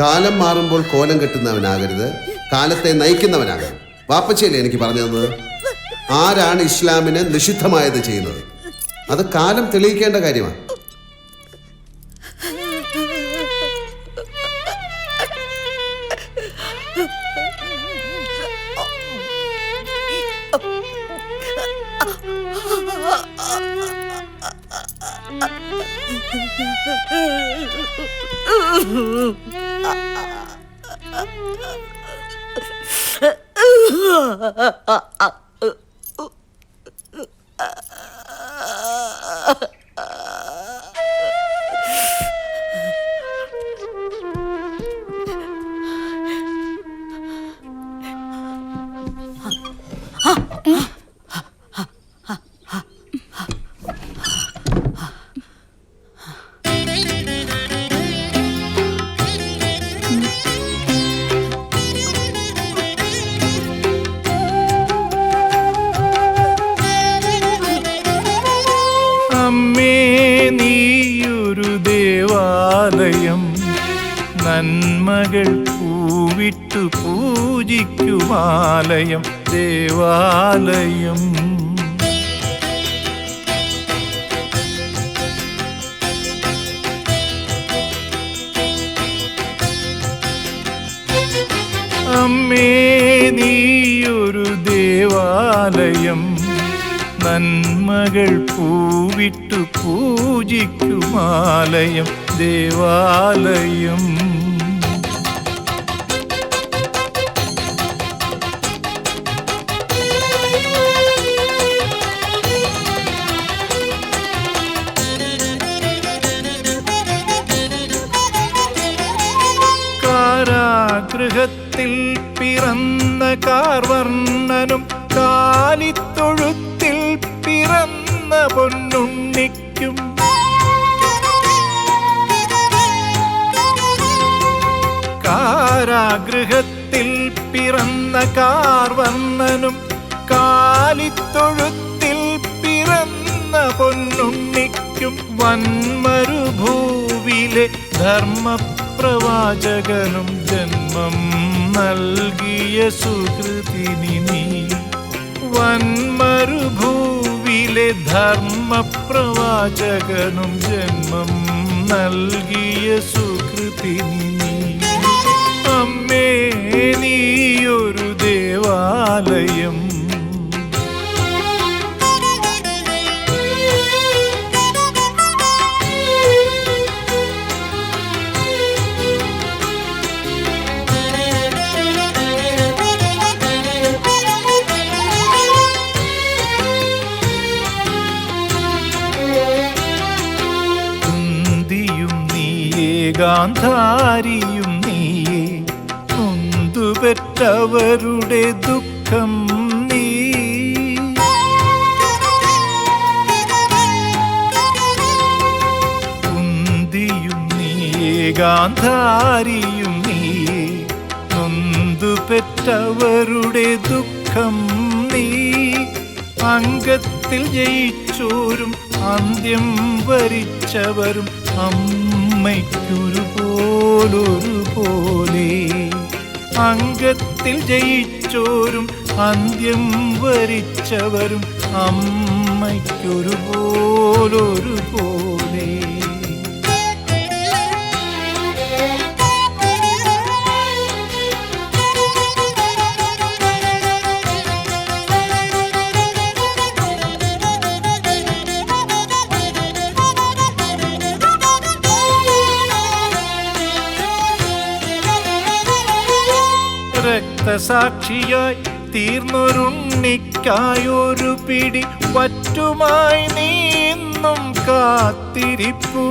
കാലം മാറുമ്പോൾ കോലം കെട്ടുന്നവനാകരുത്, കാലത്തെ നയിക്കുന്നവനാകരുത്. വാപ്പച്ചയല്ലേ എനിക്ക് പറഞ്ഞു തന്നത്? ആരാണ് ഇസ്ലാമിനെ നിഷിദ്ധമായത് ചെയ്യുന്നത്? അത് കാലം തെളിയിക്കേണ്ട കാര്യമാണ്. നന്മകൾ പൂവിട്ടു പൂജിക്കുമാലയം ദേവാലയം. അമ്മേ നീയൊരു ദേവാലയം, നന്മകൾ പൂവിട്ടു പൂജിക്കുമാലയം ദേവാലയം. കാരാഗൃഹത്തിൽ പിറന്ന കാർവർണ്ണനും കാലിത്തൊഴുത്തിൽ പിറന്ന പൊന്നുണ്ണിക്കും കാരാഗൃഹത്തിൽ പിറന്ന കാർവർണ്ണനും കാലിത്തൊഴുത്തിൽ പിറന്ന പൊന്നുണ്ണിക്കും വൻമരുഭൂവിലെ ധർമ്മപ്രവാചകനും ജന്മം നൽകിയ സുകൃതിനി നീ. വൻമരുഭൂവിലെ ധർമ്മപ്രവാചകനും ജന്മം നൽകിയ സുകൃതിനി നീ. അമ്മേ നീയൊരു ദേവാലയം. ഗാന്ധാരിയും നീയേ, നൊന്തുപെറ്റവരുടെ ദുഃഖം നീ. കുന്തിയും നീയേ, ഗാന്ധാരിയും നീയേ, നൊന്തുപെറ്റവരുടെ ദുഃഖം നീ. അംഗത്തിൽ ജയിച്ചോരും അന്ത്യം വരിച്ചവരും അമ്മയ്ക്കൊരുപോലൊരുപോലെ. അംഗത്തിൽ ജയിച്ചോരും അന്ത്യം വരിച്ചവരും അമ്മയ്ക്കൊരുപോലൊരുപോലെ. രക്തസാക്ഷിയായി തീർന്നൊരുണ്ണിക്കായൊരു പിടി വറ്റുമായി നീന്നും കാത്തിരിപ്പൂ.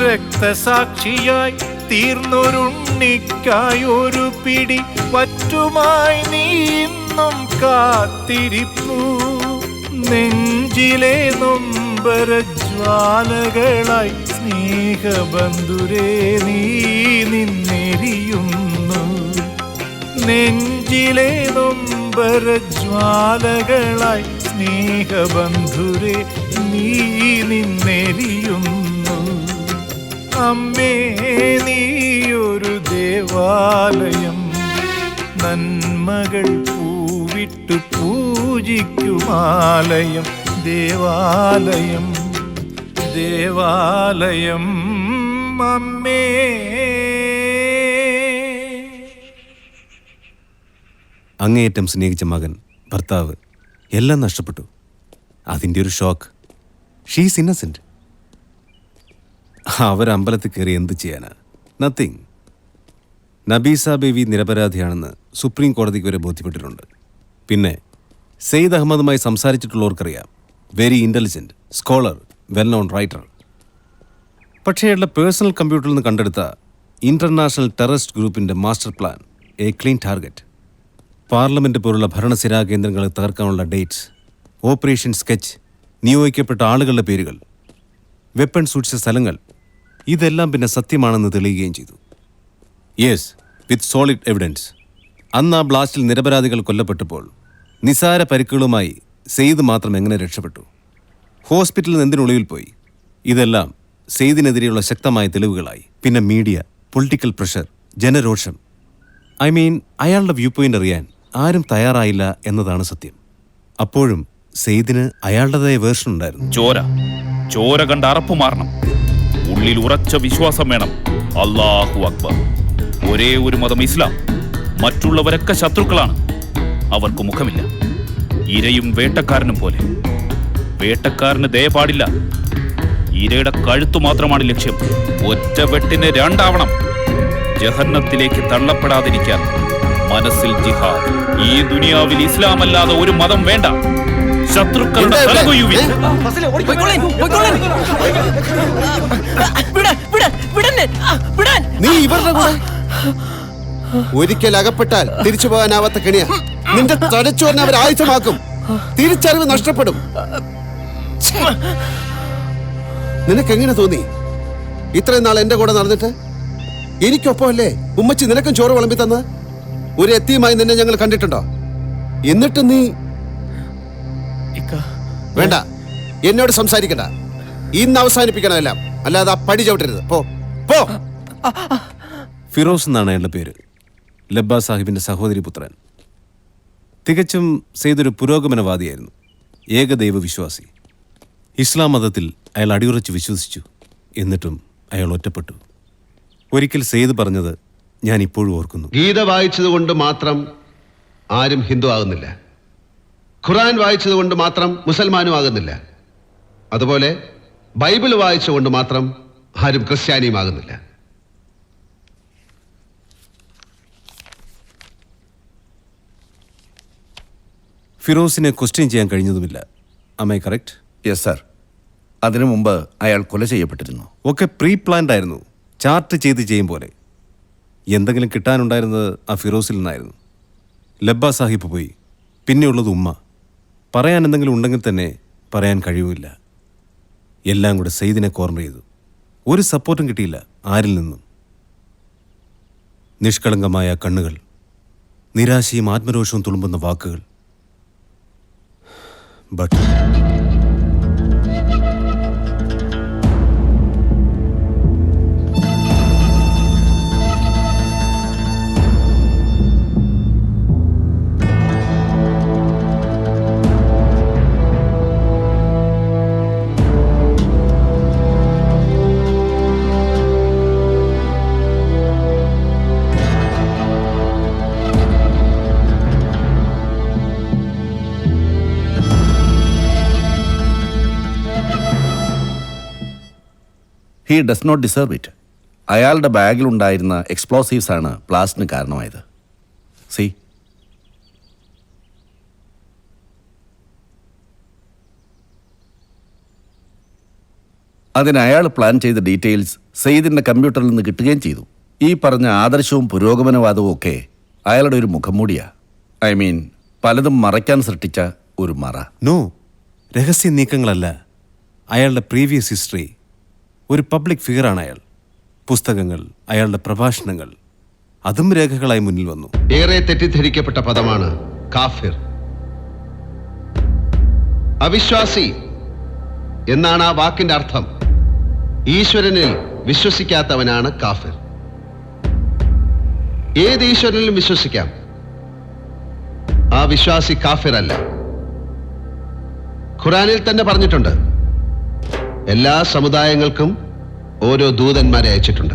രക്തസാക്ഷിയായി തീർന്നൊരുണ്ണിക്കായൊരു പിടി വറ്റുമായി നീന്നും കാത്തിരിപ്പൂ. നെഞ്ചിലെ നൊമ്പരജ്വാലകളായി സ്നേഹബന്ധുരേ നീ നിന്നെരിയുന്നു. നെഞ്ചിലെ നൊമ്പരജ്വാലകളായി സ്നേഹബന്ധുരേ നീ നിന്നെരിയുന്നു. അമ്മേ നീയൊരു ദേവാലയം, നന്മകൾ പൂവിട്ടു പൂജിക്കുമാലയം. ദേവാലയം ദേവാലയം അമ്മേ. അങ്ങേയറ്റം സ്നേഹിച്ച മകൻ, ഭർത്താവ് എല്ലാം നഷ്ടപ്പെട്ടു. അതിൻ്റെ ഒരു ഷോക്ക്. ഷീസ് ഇന്നസെന്റ്. അവരമ്പലത്തിൽ കയറി എന്ത് ചെയ്യാനാ? നത്തിങ്. നബീസ ബേബി നിരപരാധിയാണെന്ന് സുപ്രീം കോടതിക്ക് വരെ ബോധ്യപ്പെട്ടിട്ടുണ്ട്. പിന്നെ സെയ്ദ് അഹമ്മദുമായി സംസാരിച്ചിട്ടുള്ളവർക്കറിയാം, very intelligent, scholar, well known writer. പക്ഷേ അയാളുടെ പേഴ്സണൽ കമ്പ്യൂട്ടറിൽ നിന്ന് കണ്ടെടുത്ത ഇൻ്റർനാഷണൽ ടെററിസ്റ്റ് ഗ്രൂപ്പിൻ്റെ master plan, a clean target, parliament പോലുള്ള ഭരണസിരാ കേന്ദ്രങ്ങളെ തകർക്കാനുള്ള ഡേറ്റ്സ്, ഓപ്പറേഷൻ സ്കെച്ച്, നിയോഗിക്കപ്പെട്ട ആളുകളുടെ പേരുകൾ, വെപ്പൺ സൂക്ഷിച്ച സ്ഥലങ്ങൾ, ഇതെല്ലാം പിന്നെ സത്യമാണെന്ന് തെളിയുകയും ചെയ്തു. യെസ്, വിത്ത് സോളിഡ് എവിഡൻസ്. അന്ന് ആ ബ്ലാസ്റ്റിൽ നിരപരാധികൾ കൊല്ലപ്പെട്ടപ്പോൾ നിസാര പരിക്കുകളുമായി സെയ്ദ് മാത്രം എങ്ങനെ രക്ഷപ്പെട്ടു? ഹോസ്പിറ്റലിൽ നിന്ന് എന്തിനൊളിവിൽ പോയി? ഇതെല്ലാം സെയ്ദിനെതിരെയുള്ള ശക്തമായ തെളിവുകളായി. പിന്നെ മീഡിയ, പൊളിറ്റിക്കൽ പ്രഷർ, ജനരോഷം. അയാളുടെ വ്യൂ പോയിന്റ് അറിയാൻ ആരും തയ്യാറായില്ല എന്നതാണ് സത്യം. അപ്പോഴും സെയ്ദിന് അയാളുടേതായ വേർഷൻ ഉണ്ടായിരുന്നു. ചോര കണ്ട അറപ്പ് മാറണം. ഉള്ളിൽ ഉറച്ച വിശ്വാസം വേണം. അല്ലാഹു അക്ബർ. ഒരേ ഒരു മതം ഇസ്ലാം. മറ്റുള്ളവരൊക്കെ ശത്രുക്കളാണ്. അവർക്ക് മുഖമില്ല. ഇരയും വേട്ടക്കാരനും പോലെ. വേട്ടക്കാരന് ദയ പാടില്ല. ഇരയുടെ കഴുത്തു മാത്രമാണ് ലക്ഷ്യം. ഒറ്റ വെട്ടിന് രണ്ടാവണം. ജഹന്നത്തിലേക്ക് തള്ളപ്പെടാതിരിക്കാൻ മനസ്സിൽ ജിഹാദ്. ഈ ദുനിയാവിൽ ഇസ്ലാം അല്ലാതെ ഒരു മതം വേണ്ട. ശത്രുക്കളുടെ തലകൊയ്യുവിൻ. നീ ഇവരുടെ കൂടെ ഒരിക്കൽ അകപ്പെട്ടാൽ തിരിച്ചു പോകാനാവാത്ത കെണിയ. നിന്റെ തലച്ചോറിനെ അവർ ആയുധമാക്കും. തിരിച്ചറിവ് നഷ്ടപ്പെടും. നിനക്കെങ്ങനെ തോന്നി ഇത്രയും നാൾ എന്റെ കൂടെ നടന്നിട്ട്? എനിക്കൊപ്പമല്ലേ ഉമ്മച്ചി നിനക്കും ചോറ് വിളമ്പി തന്ന്? ഒരു എത്തിയുമായി നിന്നെ ഞങ്ങൾ കണ്ടിട്ടുണ്ടോ? എന്നിട്ട് നീ വേണ്ട, എന്നോട് സംസാരിക്കണ്ട. ഇന്ന് അവസാനിപ്പിക്കണമെല്ലാം, അല്ലാതെ ആ പടി ചവിട്ടരുത്. പോ പോ. ഫിറോസ് എന്നാണ് അയാളുടെ പേര്. ലബ്ബ സാഹിബിന്റെ സഹോദരി പുത്രൻ. തികച്ചും സെയ്ദൊരു പുരോഗമനവാദിയായിരുന്നു. ഏകദൈവ വിശ്വാസി. ഇസ്ലാം മതത്തിൽ അയാൾ അടിയുറച്ച് വിശ്വസിച്ചു. എന്നിട്ടും അയാൾ ഒറ്റപ്പെട്ടു. ഒരിക്കൽ സെയ്ദ് പറഞ്ഞത് ഞാൻ ഇപ്പോഴും ഓർക്കുന്നു. ഗീത വായിച്ചതുകൊണ്ട് മാത്രം ആരും ഹിന്ദു ആകുന്നില്ല. ഖുർആൻ വായിച്ചതുകൊണ്ട് മാത്രം മുസൽമാനും ആകുന്നില്ല. അതുപോലെ ബൈബിൾ വായിച്ചുകൊണ്ട് മാത്രം ആരും ക്രിസ്ത്യാനിയും ആകുന്നില്ല. ഫിറോസിനെ ക്വസ്റ്റ്യൻ ചെയ്യാൻ കഴിഞ്ഞതുമില്ല. Am I correct? Yes sir. അതിനു മുമ്പ് അയാൾ കൊല ചെയ്യപ്പെട്ടിരുന്നു. ഒക്കെ പ്രീ പ്ലാൻഡ് ആയിരുന്നു, ചാർട്ട് ചെയ്യും പോലെ. എന്തെങ്കിലും കിട്ടാനുണ്ടായിരുന്നത് ആ ഫിറോസിൽ നിന്നായിരുന്നു. ലബ്ബ സാഹിബ് പോയി, പിന്നെയുള്ളത് ഉമ്മ. പറയാൻ എന്തെങ്കിലും ഉണ്ടെങ്കിൽ തന്നെ പറയാൻ കഴിയുമില്ല. എല്ലാം കൂടെ സെയ്ദിനെ കോർണർ ചെയ്തു. ഒരു സപ്പോർട്ടും കിട്ടിയില്ല ആരിൽ നിന്നും. നിഷ്കളങ്കമായ കണ്ണുകൾ, നിരാശയും ആത്മരോഷവും തുളുമ്പുന്ന വാക്കുകൾ. But he does not deserve it. അയാളുടെ ബാഗിലുണ്ടായിരുന്ന എക്സ്പ്ലോസീവ്സ് ആണ് ബ്ലാസ്റ്റിന് കാരണമായത്. സി, അതിന് അയാൾ പ്ലാൻ ചെയ്ത ഡീറ്റെയിൽസ് സെയ്ദിൻ്റെ കമ്പ്യൂട്ടറിൽ നിന്ന് കിട്ടുകയും ചെയ്തു. ഈ പറഞ്ഞ ആദർശവും പുരോഗമനവാദവും ഒക്കെ അയാളുടെ ഒരു മുഖംമൂടിയാ. ഐ മീൻ, പലതും മറയ്ക്കാൻ സൃഷ്ടിച്ച ഒരു മറ. നോ, രഹസ്യ നീക്കങ്ങളല്ല. അയാളുടെ പ്രീവിയസ് ഹിസ്റ്ററി. ഒരു പബ്ലിക് ഫിഗറാണ് അയാൾ. പുസ്തകങ്ങൾ, അയാളുടെ പ്രഭാഷണങ്ങൾ, അതും രേഖകളായി മുന്നിൽ വന്നു. ഏറെ തെറ്റിദ്ധരിക്കപ്പെട്ട പദമാണ് കാഫിർ. അവിശ്വാസി എന്നാണ് ആ വാക്കിന്റെ അർത്ഥം. ഈശ്വരനിൽ വിശ്വസിക്കാത്തവനാണ് കാഫിർ. ഏത് ഈശ്വരനിലും വിശ്വസിക്കാം, ആ വിശ്വാസി കാഫിർ അല്ല. ഖുറാനിൽ തന്നെ പറഞ്ഞിട്ടുണ്ട്, എല്ലാ സമുദായങ്ങൾക്കും ഓരോ ദൂതന്മാരെ അയച്ചിട്ടുണ്ട്.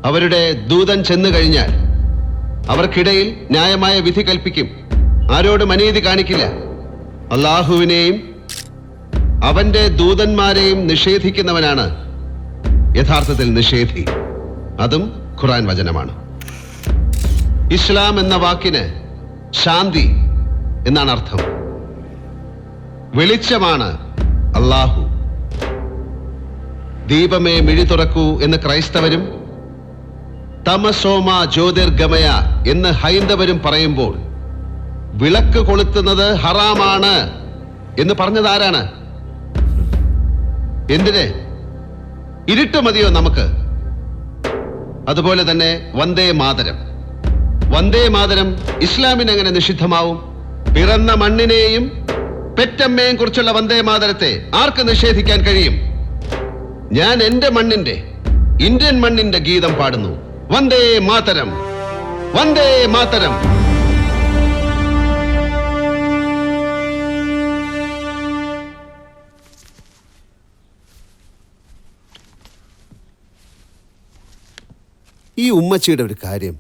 അവരുടെ ദൂതൻ ചെന്നു കഴിഞ്ഞാൽ അവർക്കിടയിൽ ന്യായമായ വിധി കൽപ്പിക്കും. ആരോടും അനീതി കാണിക്കില്ല. അള്ളാഹുവിനെയും അവന്റെ ദൂതന്മാരെയും നിഷേധിക്കുന്നവനാണ് യഥാർത്ഥത്തിൽ നിഷേധി. അതും ഖുർആൻ വചനമാണ്. ഇസ്ലാം എന്ന വാക്കിന് ശാന്തി എന്നാണ് അർത്ഥം. വെളിച്ചമാണ് അള്ളാഹു. ദീപമേ മിഴി തുറക്കൂ എന്ന് ക്രൈസ്തവരും തമസോമ ജ്യോതിർഗമയ എന്ന് ഹൈന്ദവരും പറയുമ്പോൾ വിളക്ക് കൊളുത്തുന്നത് ഹറാമാണ് എന്ന് പറഞ്ഞത് ആരാണ്? എന്തിന്? ഇരുട്ട് മതിയോ നമുക്ക്? അതുപോലെ തന്നെ വന്ദേ മാതരം. വന്ദേ മാതരം ഇസ്ലാമിന് എങ്ങനെ നിഷിദ്ധമാവും? പിറന്ന മണ്ണിനെയും പെറ്റമ്മയെയും കുറിച്ചുള്ള വന്ദേ മാതരത്തെ ആർക്ക് നിഷേധിക്കാൻ കഴിയും? ഞാൻ എന്റെ മണ്ണിന്റെ, ഇന്ത്യൻ മണ്ണിന്റെ ഗീതം പാടുന്നു. വന്ദേ മാതരം, വന്ദേ മാതരം. ഈ ഉമ്മച്ചിയുടെ ഒരു കാര്യം,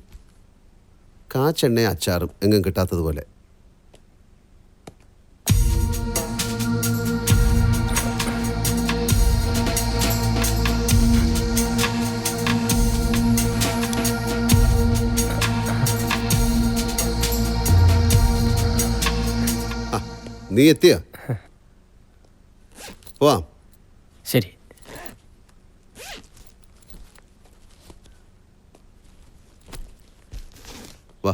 കാച്ചെണ്ണ അച്ചാറും എങ്ങും കിട്ടാത്തതുപോലെ. നീ എത്തിയ പോവാം. ശരി. വാ.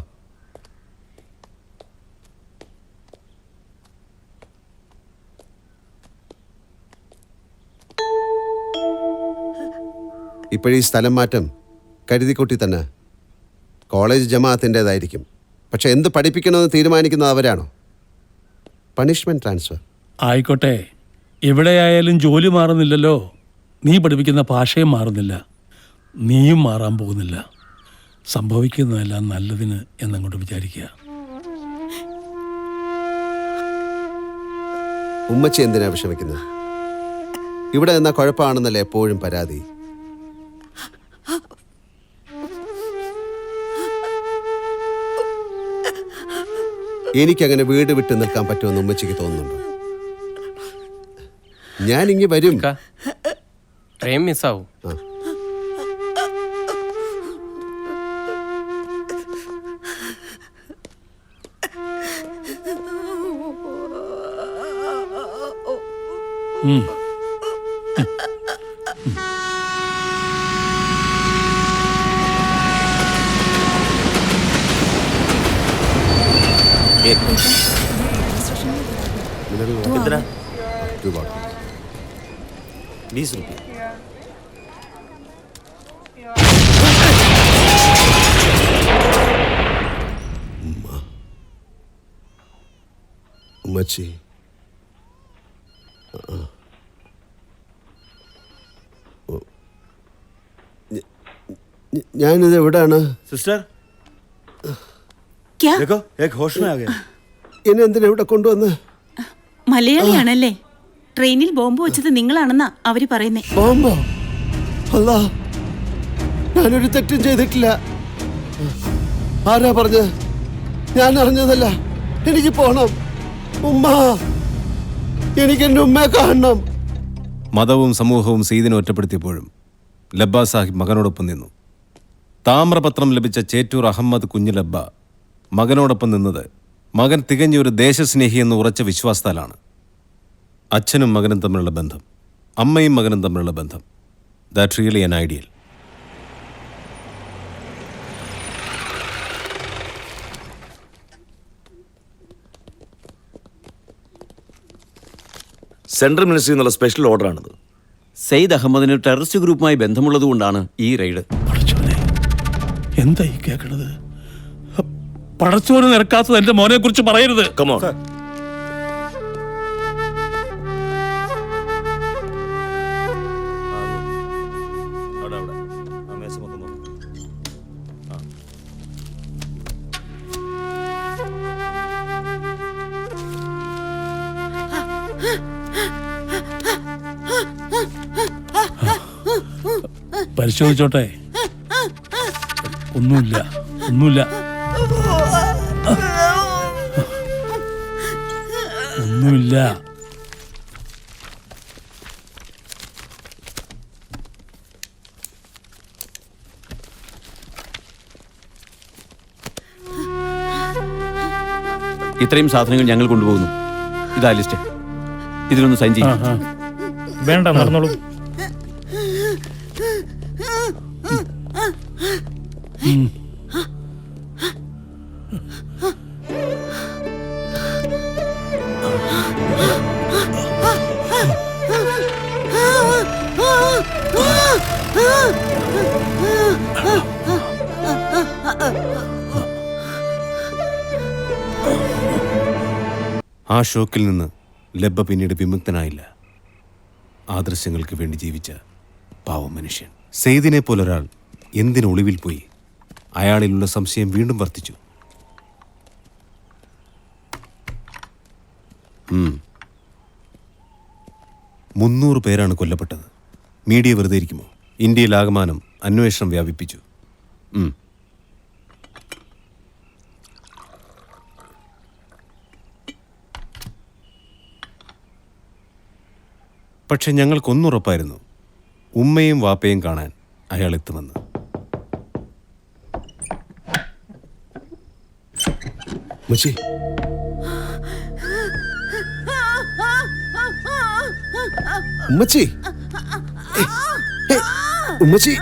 ഇപ്പോഴീ സ്ഥലം മാറ്റം കരുതിക്കുട്ടി തന്നെ. കോളേജ് ജമാഅത്തിൻ്റെതായിരിക്കും. പക്ഷെ എന്ത് പഠിപ്പിക്കണമെന്ന് തീരുമാനിക്കുന്നത് അവരാണോ? പണിഷ്മെന്റ് ട്രാൻസ്ഫർ ആയിക്കോട്ടെ, എവിടെയായാലും ജോലി മാറുന്നില്ലല്ലോ. നീ പഠിപ്പിക്കുന്ന ഭാഷയും മാറുന്നില്ല, നീയും മാറാൻ പോകുന്നില്ല. സംഭവിക്കുന്നതെല്ലാം നല്ലതിന് എന്നങ്ങോട്ട് വിചാരിക്കുക. ഉമ്മച്ചി എന്തിനാ വിഷമിക്കുന്നത്? ഇവിടെ നിന്നാ കുഴപ്പമാണെന്നല്ലേ എപ്പോഴും പരാതി. എനിക്കങ്ങനെ വീട് വിട്ട് നിൽക്കാൻ പറ്റുമെന്ന് ഉമ്മച്ചിക്ക് തോന്നുന്നുണ്ടോ? ഞാനിങ്ങി വരും. ട്രെയിൻ മിസ്സാവും. कितना? 2 bottles. 20 रुपये. ഉമ്മച്ചി ഞാനിത് എവിടാണ്? सिस्टर ക്യാ? देखो एक होश में आ गया. എന്നെ എന്തിനാ ഇവിടെ കൊണ്ടുവന്ന്? മലയാളിയാണല്ലേ? ട്രെയിനിൽ ബോംബ് വെച്ചത് നിങ്ങളാണെന്നാ അവര് പറയുന്നേ. ബോംബോ? അല്ലാ, ഞാനൊരു തെറ്റും ചെയ്തിട്ടില്ല. ആരാ പറഞ്ഞ? ഞാൻ അറിഞ്ഞതല്ല. എനിക്ക് പോണം. ഉമ്മ, എനിക്ക് എന്റെ ഉമ്മയെ കാണണം. മതവും സമൂഹവും സെയ്ദിനെ ഒറ്റപ്പെടുത്തിയപ്പോഴും ലബ്ബ സാഹിബ് മകനോടൊപ്പം നിന്നു. താമ്രപത്രം ലഭിച്ച ചേറ്റൂർ അഹമ്മദ് കുഞ്ഞു ലബ്ബ മകനോടൊപ്പം നിന്നത് മകൻ തികഞ്ഞൊരു ദേശസ്നേഹി എന്ന് ഉറച്ച വിശ്വാസത്താലാണ്. അച്ഛനും മകനും തമ്മിലുള്ള ബന്ധം, അമ്മയും മകനും തമ്മിലുള്ള ബന്ധം, that really an ideal. Central ministry എന്നുള്ള സ്പെഷ്യൽ ഓർഡറാണിത്. സെയ്ദ് അഹമ്മദിന് ടെററിസ്റ്റ് ഗ്രൂപ്പുമായി ബന്ധമുള്ളതുകൊണ്ടാണ് ഈ റെയ്ഡ്. എന്താ ഈ കേൾക്കണത്? പടച്ചോന് നിരക്കാത്തത് എന്റെ മോനെ കുറിച്ച് പറയരുത്. കമോൺ. പരിശോധിച്ചോട്ടെ. ഒന്നുമില്ല, ഒന്നുമില്ല, ഒന്നുമില്ല. ഇത്രയും സാധനങ്ങൾ ഞങ്ങൾ കൊണ്ടുപോകുന്നു. ഇതാ ലിസ്റ്റ്. ഇതിലൊന്ന് സൈൻ ചെയ്യും. വേണ്ട, നടന്നോളൂ. ആ ഷോക്കിൽ നിന്ന് ലബ്ബ പിന്നീട് വിമുക്തനായില്ല. ആദർശങ്ങൾക്ക് വേണ്ടി ജീവിച്ച പാവം മനുഷ്യൻ. സെയ്ദിനെ പോലൊരാൾ എന്തിന് ഒളിവിൽ പോയി? അയാളിലുള്ള സംശയം വീണ്ടും വർദ്ധിച്ചു. 300 പേരാണ് കൊല്ലപ്പെട്ടത്. മീഡിയ വെറുതെ ഇരിക്കുമോ? ഇന്ത്യയിലാകമാനം അന്വേഷണം വ്യാപിപ്പിച്ചു. പക്ഷെ ഞങ്ങൾക്കൊന്നുറപ്പായിരുന്നു, ഉമ്മയും വാപ്പയും കാണാൻ അയാൾ എത്തുമെന്ന്. ഉമ്മച്ചി, ഉമ്മച്ചി, ഉമ്മച്ചി,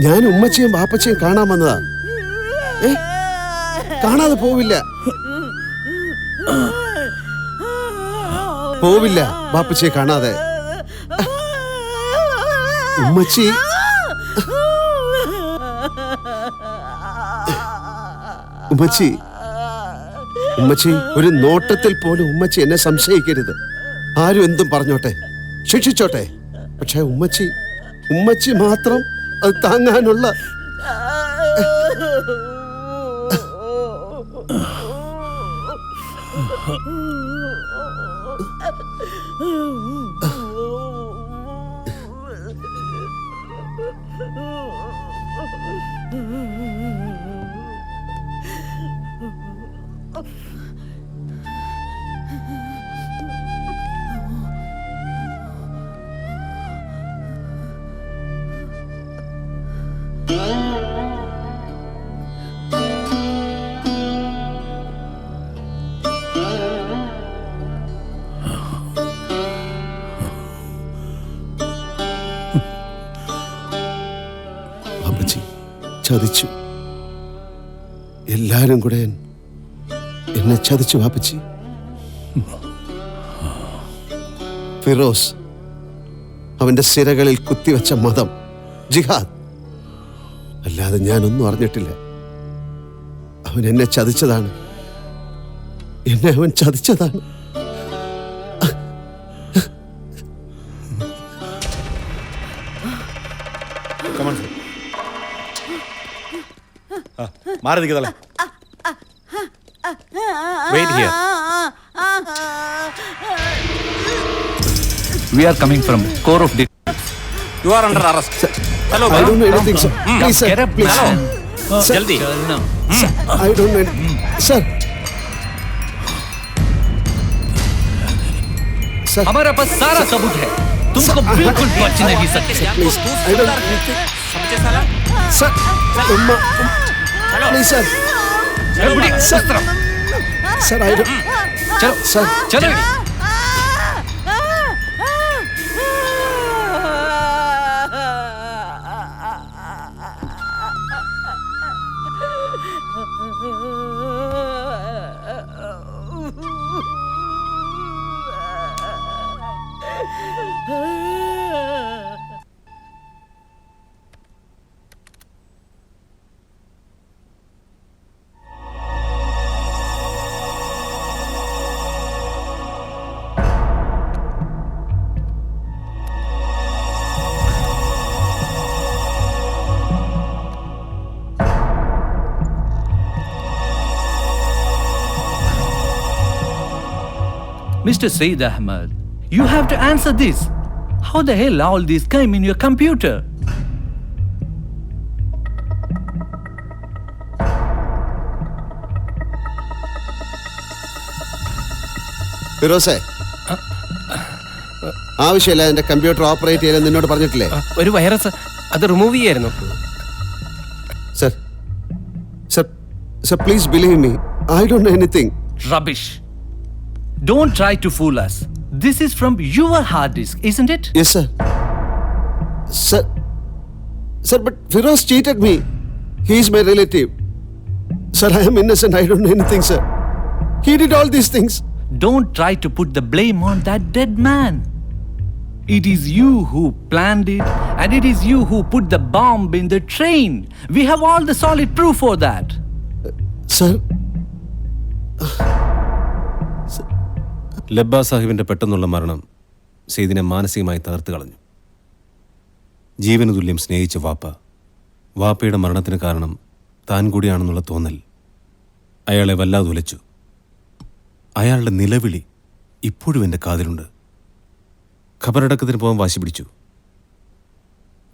ഞാൻ ഉമ്മച്ചിയും വാപ്പച്ചയും കാണാൻ വന്നതാ. കാണാതെ പോവില്ല, പോവില്ല വാപ്പച്ചിയെ കാണാതെ. ഉമ്മച്ചി, ഉമ്മച്ചി, ഉമ്മച്ചി, ഒരു നോട്ടത്തിൽ പോലും ഉമ്മച്ചി എന്നെ സംശയിക്കരുത്. ആരും എന്തും പറഞ്ഞോട്ടെ, ശിക്ഷിച്ചോട്ടെ. പക്ഷെ ഉമ്മച്ചി, ഉമ്മച്ചി മാത്രം അത് താങ്ങാനുള്ള അമ്മച്ചി ചതിച്ചു. എല്ലാരും കൂടെ എന്നെ ചതിച്ചു വാപ്പച്ചി. ഫിറോസ് അവന്റെ സിരകളിൽ കുത്തിവെച്ച മതം ജിഹാദ്, അല്ലാതെ ഞാനൊന്നും അറിഞ്ഞിട്ടില്ല. അവൻ എന്നെ ചതിച്ചതാണ്, എന്നെ അവൻ ചതിച്ചതാണ്. മാറി നിൽക്കുന്നല്ലേ. Wait here. We are coming from Corps of You are under arrest. Hello, I don't know anything, sir. Please, sir. Get up, Please. Hello. Sir. Jaldi. Sir, I don't know anything. Sir. Sir. हमारे पास सारा सबूत है, तुमको बिल्कुल बच नहीं सकते. Please. I don't know anything. Sir. Umma. Please, sir. Sir. Sir, I don't. चलो Sir. चलो. Mr. Said Ahmed, you have to answer this. How the hell all this came in your computer? ഫിറോസേ, ആവശ്യമില്ല എന്റെ computer operate ചെയ്യാൻ നിന്നോട് പറഞ്ഞിട്ടില്ലേ? ഒരു virus, അത് remove ചെയ്യായിരുന്നു. Sir, sir, sir, please believe me, I don't know anything. Rubbish. Don't try to fool us. This is from your hard disk, isn't it? Yes, sir. Sir, sir, but Firoz cheated me. He is my relative. Sir, I am innocent. I don't know anything, sir. He did all these things. Don't try to put the blame on that dead man. It is you who planned it, and it is you who put the bomb in the train. We have all the solid proof for that. Sir. Labba സാഹിബിന്റെ പെട്ടെന്നുള്ള മരണം സെയ്ദിനെ മാനസികമായി തകർത്ത് കളഞ്ഞു. ജീവന് തുല്യം സ്നേഹിച്ച വാപ്പയുടെ മരണത്തിന് കാരണം താൻ കൂടിയാണെന്നുള്ള തോന്നൽ അയാളെ വല്ലാതെ ഉലച്ചു. അയാളുടെ നിലവിളി ഇപ്പോഴും എൻ്റെ കാതിലുണ്ട്. ഖബറടക്കത്തിന് പോകാൻ വാശി പിടിച്ചു.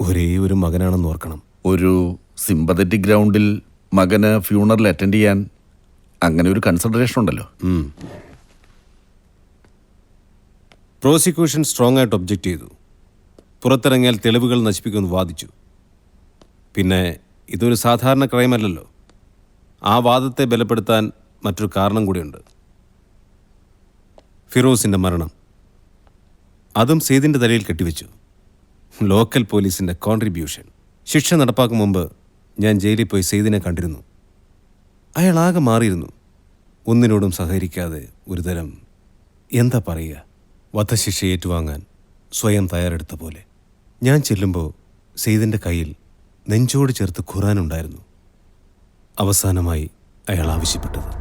ഒരേ ഒരു മകനാണെന്ന് ഓർക്കണം. ഒരു സിമ്പതറ്റിക് ഗ്രൗണ്ടിൽ മകന് ഫ്യൂണറൽ അറ്റൻഡ് ചെയ്യാൻ അങ്ങനെ ഒരു കൺസിഡറേഷൻ ഉണ്ടല്ലോ. പ്രോസിക്യൂഷൻ സ്ട്രോങ് ആയിട്ട് ഒബ്ജക്റ്റ് ചെയ്തു. പുറത്തിറങ്ങിയാൽ തെളിവുകൾ നശിപ്പിക്കുമെന്ന് വാദിച്ചു. പിന്നെ ഇതൊരു സാധാരണ ക്രൈമല്ലല്ലോ. ആ വാദത്തെ ബലപ്പെടുത്താൻ മറ്റൊരു കാരണം കൂടിയുണ്ട്. ഫിറോസിൻ്റെ മരണം, അതും സെയ്ദിൻ്റെ തലയിൽ കെട്ടിവെച്ചു. ലോക്കൽ പോലീസിൻ്റെ കോൺട്രിബ്യൂഷൻ. ശിക്ഷ നടപ്പാക്കും മുമ്പ് ഞാൻ ജയിലിൽ പോയി സെയ്ദിനെ കണ്ടിരുന്നു. അയാൾ ആകെ മാറിയിരുന്നു. ഒന്നിനോടും സഹകരിക്കാതെ ഒരുതരം എന്താ പറയുക, വധശിക്ഷ ഏറ്റുവാങ്ങാൻ സ്വയം തയ്യാറെടുത്ത പോലെ. ഞാൻ ചെല്ലുമ്പോൾ സെയ്ദിൻ്റെ കയ്യിൽ നെഞ്ചോട് ചേർത്ത് ഖുർആനുണ്ടായിരുന്നു. അവസാനമായി അയാൾ ആവശ്യപ്പെട്ടത്.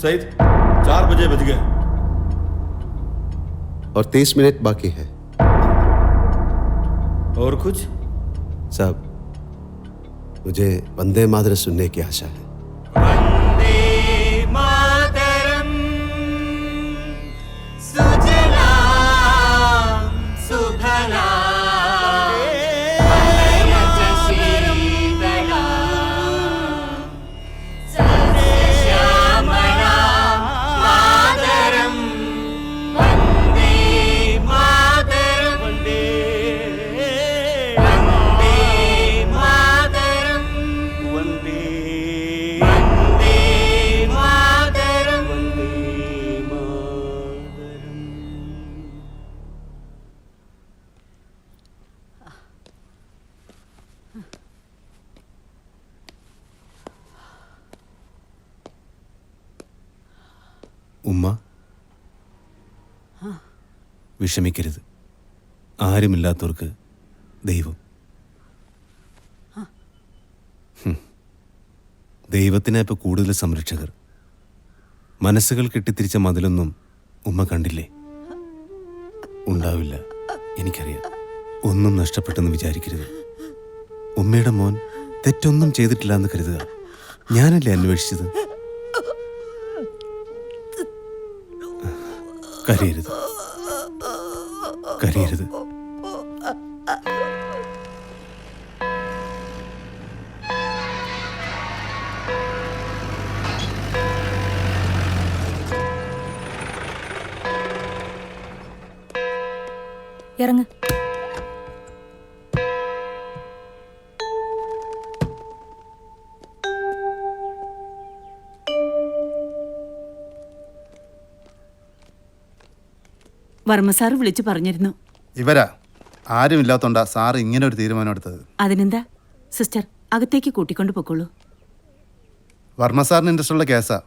सईद 4 बजे बज गए और 30 मिनट बाकी है। और कुछ? साहब, मुझे वंदे मातरम सुनने की आशा है। ഉമ്മ, വിഷമിക്കരുത്. ആരുമില്ലാത്തവർക്ക് ദൈവം. ദൈവത്തിനാ ഇപ്പൊ കൂടുതൽ സംരക്ഷകർ. മനസ്സുകൾ കെട്ടിത്തിരിച്ച മതിലൊന്നും ഉമ്മ കണ്ടില്ലേ? ഉണ്ടാവില്ല, എനിക്കറിയാം. ഒന്നും നഷ്ടപ്പെട്ടെന്ന് വിചാരിക്കരുത്. ഉമ്മയുടെ മോൻ തെറ്റൊന്നും ചെയ്തിട്ടില്ല എന്ന് കരുതുക. ഞാനല്ലേ അന്വേഷിച്ചത്. കരയരുത്, കരയരുത്. ഇറങ്ങ്. വർമ്മ സാറ് വിളിച്ചു പറഞ്ഞിരുന്നു. ഇവരാ ആരുമില്ലാത്തോണ്ടാ സാറ് ഇങ്ങനെ ഒരു തീരുമാനം എടുത്തത്. അതിനെന്താ സിസ്റ്റർ, അകത്തേക്ക് കൂട്ടിക്കൊണ്ട് പൊക്കോളൂ. വർമ്മ സാറിന് ഇൻട്രസ്റ്റ് ഉള്ള കേസാ.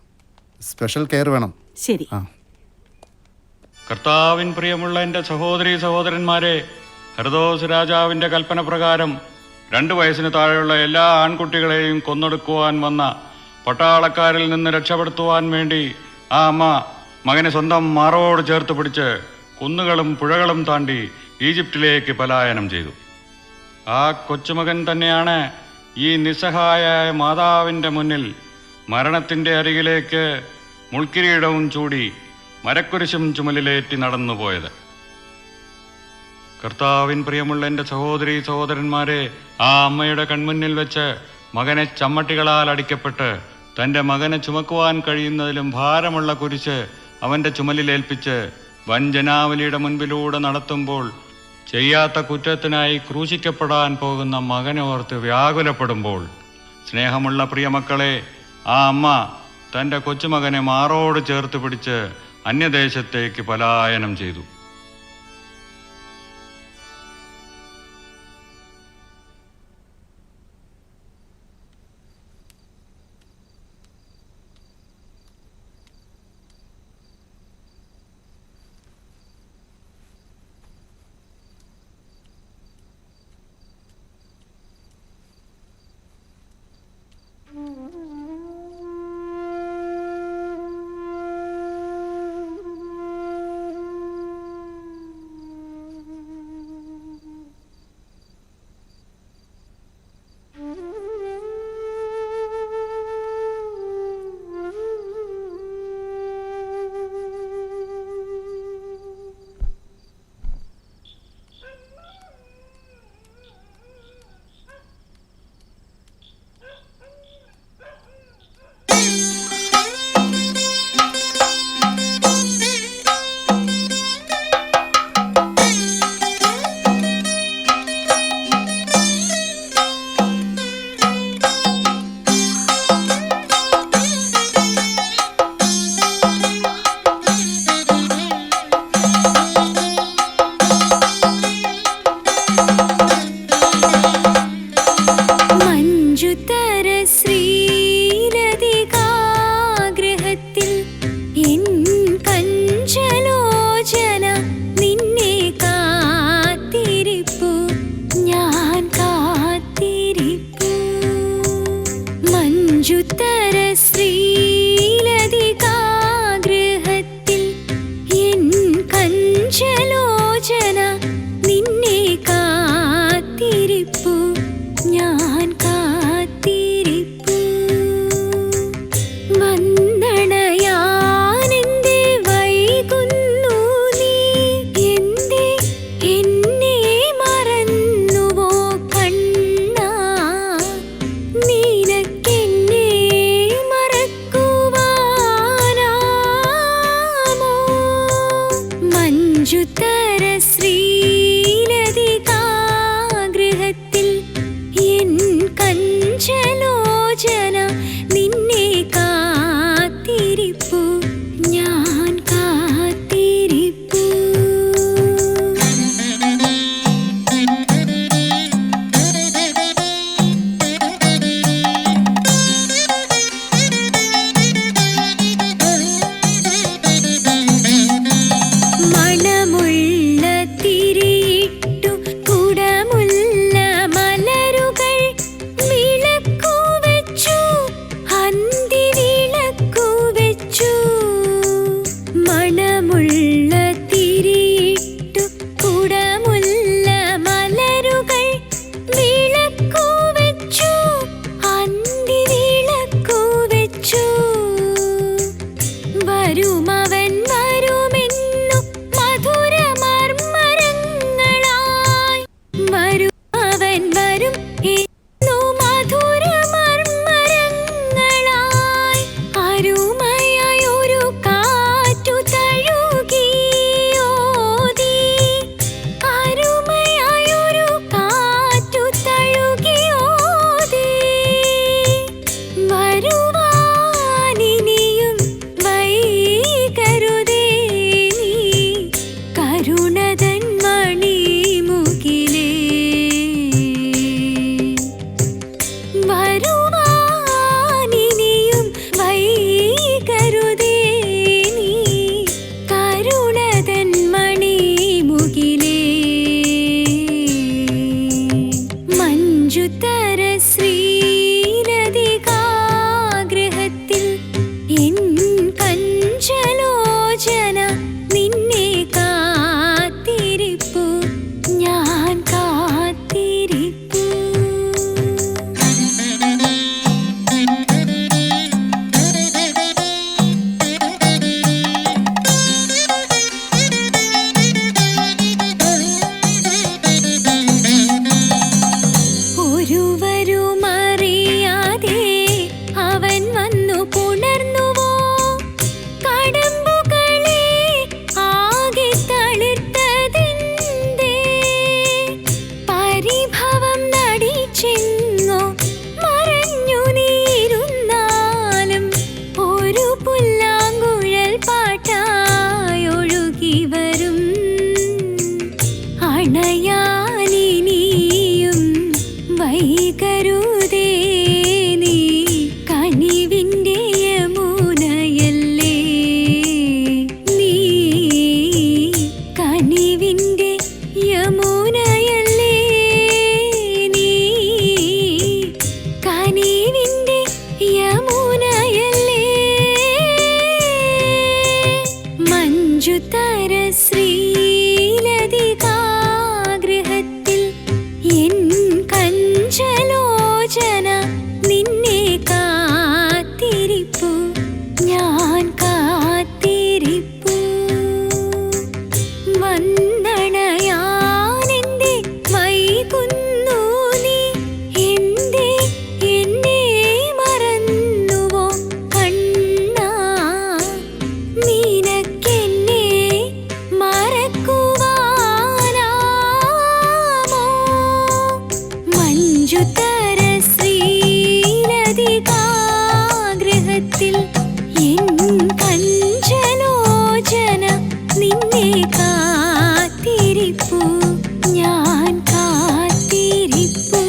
സ്പെഷ്യൽ കെയർ വേണം. ശരി. കർത്താവിൻ പ്രിയമുള്ള എൻ്റെ സഹോദരീ സഹോദരന്മാരെ, ഹെർദോസ് രാജാവിൻ്റെ കൽപ്പന പ്രകാരം 2 വയസ്സിന് താഴെയുള്ള എല്ലാ ആൺകുട്ടികളെയും കൊന്നൊടുക്കുവാൻ വന്ന പട്ടാളക്കാരിൽ നിന്ന് രക്ഷപ്പെടുത്തുവാൻ വേണ്ടി ആ അമ്മ മകനെ സ്വന്തം മാറോട് ചേർത്ത് പിടിച്ച് കുന്നുകളും പുഴകളും താണ്ടി ഈജിപ്തിലേക്ക് പലായനം ചെയ്തു. ആ കൊച്ചുമകൻ തന്നെയാണ് ഈ നിസ്സഹായായ മാതാവിൻ്റെ മുന്നിൽ മരണത്തിൻ്റെ അരികിലേക്ക് മുൾക്കിരീടവും ചൂടി മരക്കുരിശും ചുമലിലേറ്റി നടന്നുപോയത്. കർത്താവിൻ പ്രിയമുള്ള എൻ്റെ സഹോദരീ സഹോദരന്മാരെ, ആ അമ്മയുടെ കൺമുന്നിൽ വെച്ച് മകനെ ചമ്മട്ടികളാൽ അടിക്കപ്പെട്ട് തൻ്റെ മകനെ ചുമക്കുവാൻ കഴിയുന്നതിലും ഭാരമുള്ള കുരിശ് അവൻ്റെ ചുമലിലേൽപ്പിച്ച് വൻജനാവലിയുടെ മുൻപിലൂടെ നടത്തുമ്പോൾ ചെയ്യാത്ത കുറ്റത്തിനായി ക്രൂശിക്കപ്പെടാൻ പോകുന്ന മകനെ ഓർത്ത് വ്യാകുലപ്പെടുമ്പോൾ, സ്നേഹമുള്ള പ്രിയമക്കളെ, ആ അമ്മ തൻ്റെ കൊച്ചുമകനെ മാറോട് ചേർത്ത് പിടിച്ച് അന്യദേശത്തേക്ക് പലായനം ചെയ്തു. അണയാനിനിയും വൈകരുതേ നീ കനിവിൻ്റെ യമുനയല്ലേ നീ കനിവിൻ്റെ യമുനയല്ലേ നീ കനിവിൻ്റെ യമുനയല്ലേ മഞ്ജുതര ശ്രീലതികാഗ്രഹത്തിൽ എൻ കഞ്ചലോചന നിന്നെ കാത്തിരിപ്പു ഞാൻ കാത്തിരിപ്പു വന്ദണയാനെന്റെ വൈകുന്നു നീ എന്തേ എന്നെ മറന്നുവോ കണ്ണാ നിനക്കെന്നെ മറക്കുവാനാമോ മഞ്ജുതര ശ്രീലതികാഗ്രഹത്തിൽ എൻ കഞ്ചലോചന നിന്നെ കാത്തിരിപ്പു ഞാൻ കാത്തിരിപ്പു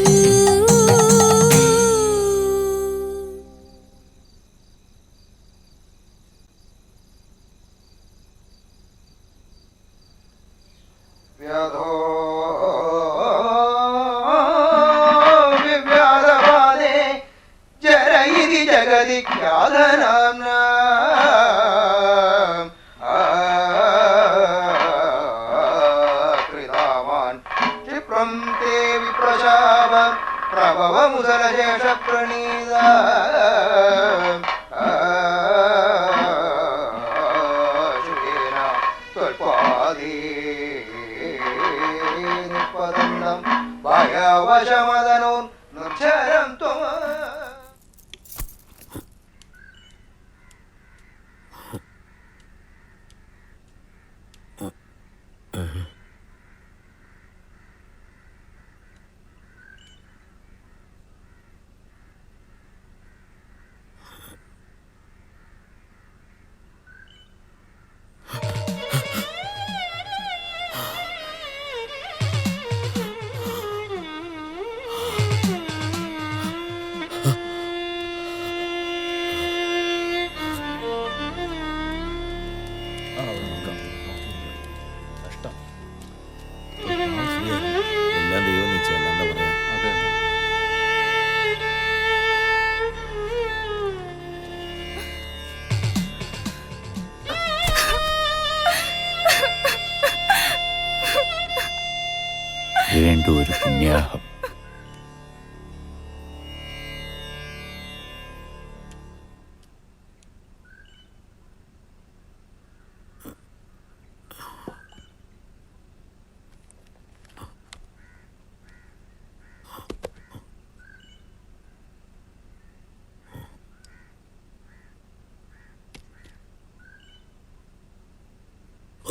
വിവ്യാധപാദേ ജരയിതി ജഗതി ഖ്യാതനാംനാ കൃതാവാൻ ക്ഷിപ്രം തേ വിപ്രശാപ പ്രഭവമുസലശേഷ പ്രണീത ശുകേന ത്വൽപാദേ നിപതന്നം ഭയവശമദനോൻ നിർജ്ജരം ത്വം എല്ലാം ദൈവം നിശ്ചയം, എന്താ പറയാ. വീണ്ടും ഒരു പുണ്യാഹം.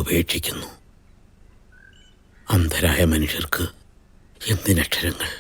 ഉപേക്ഷിക്കുന്നു. അന്ധരായ മനുഷ്യർക്ക് എന്തിനക്ഷരങ്ങൾ.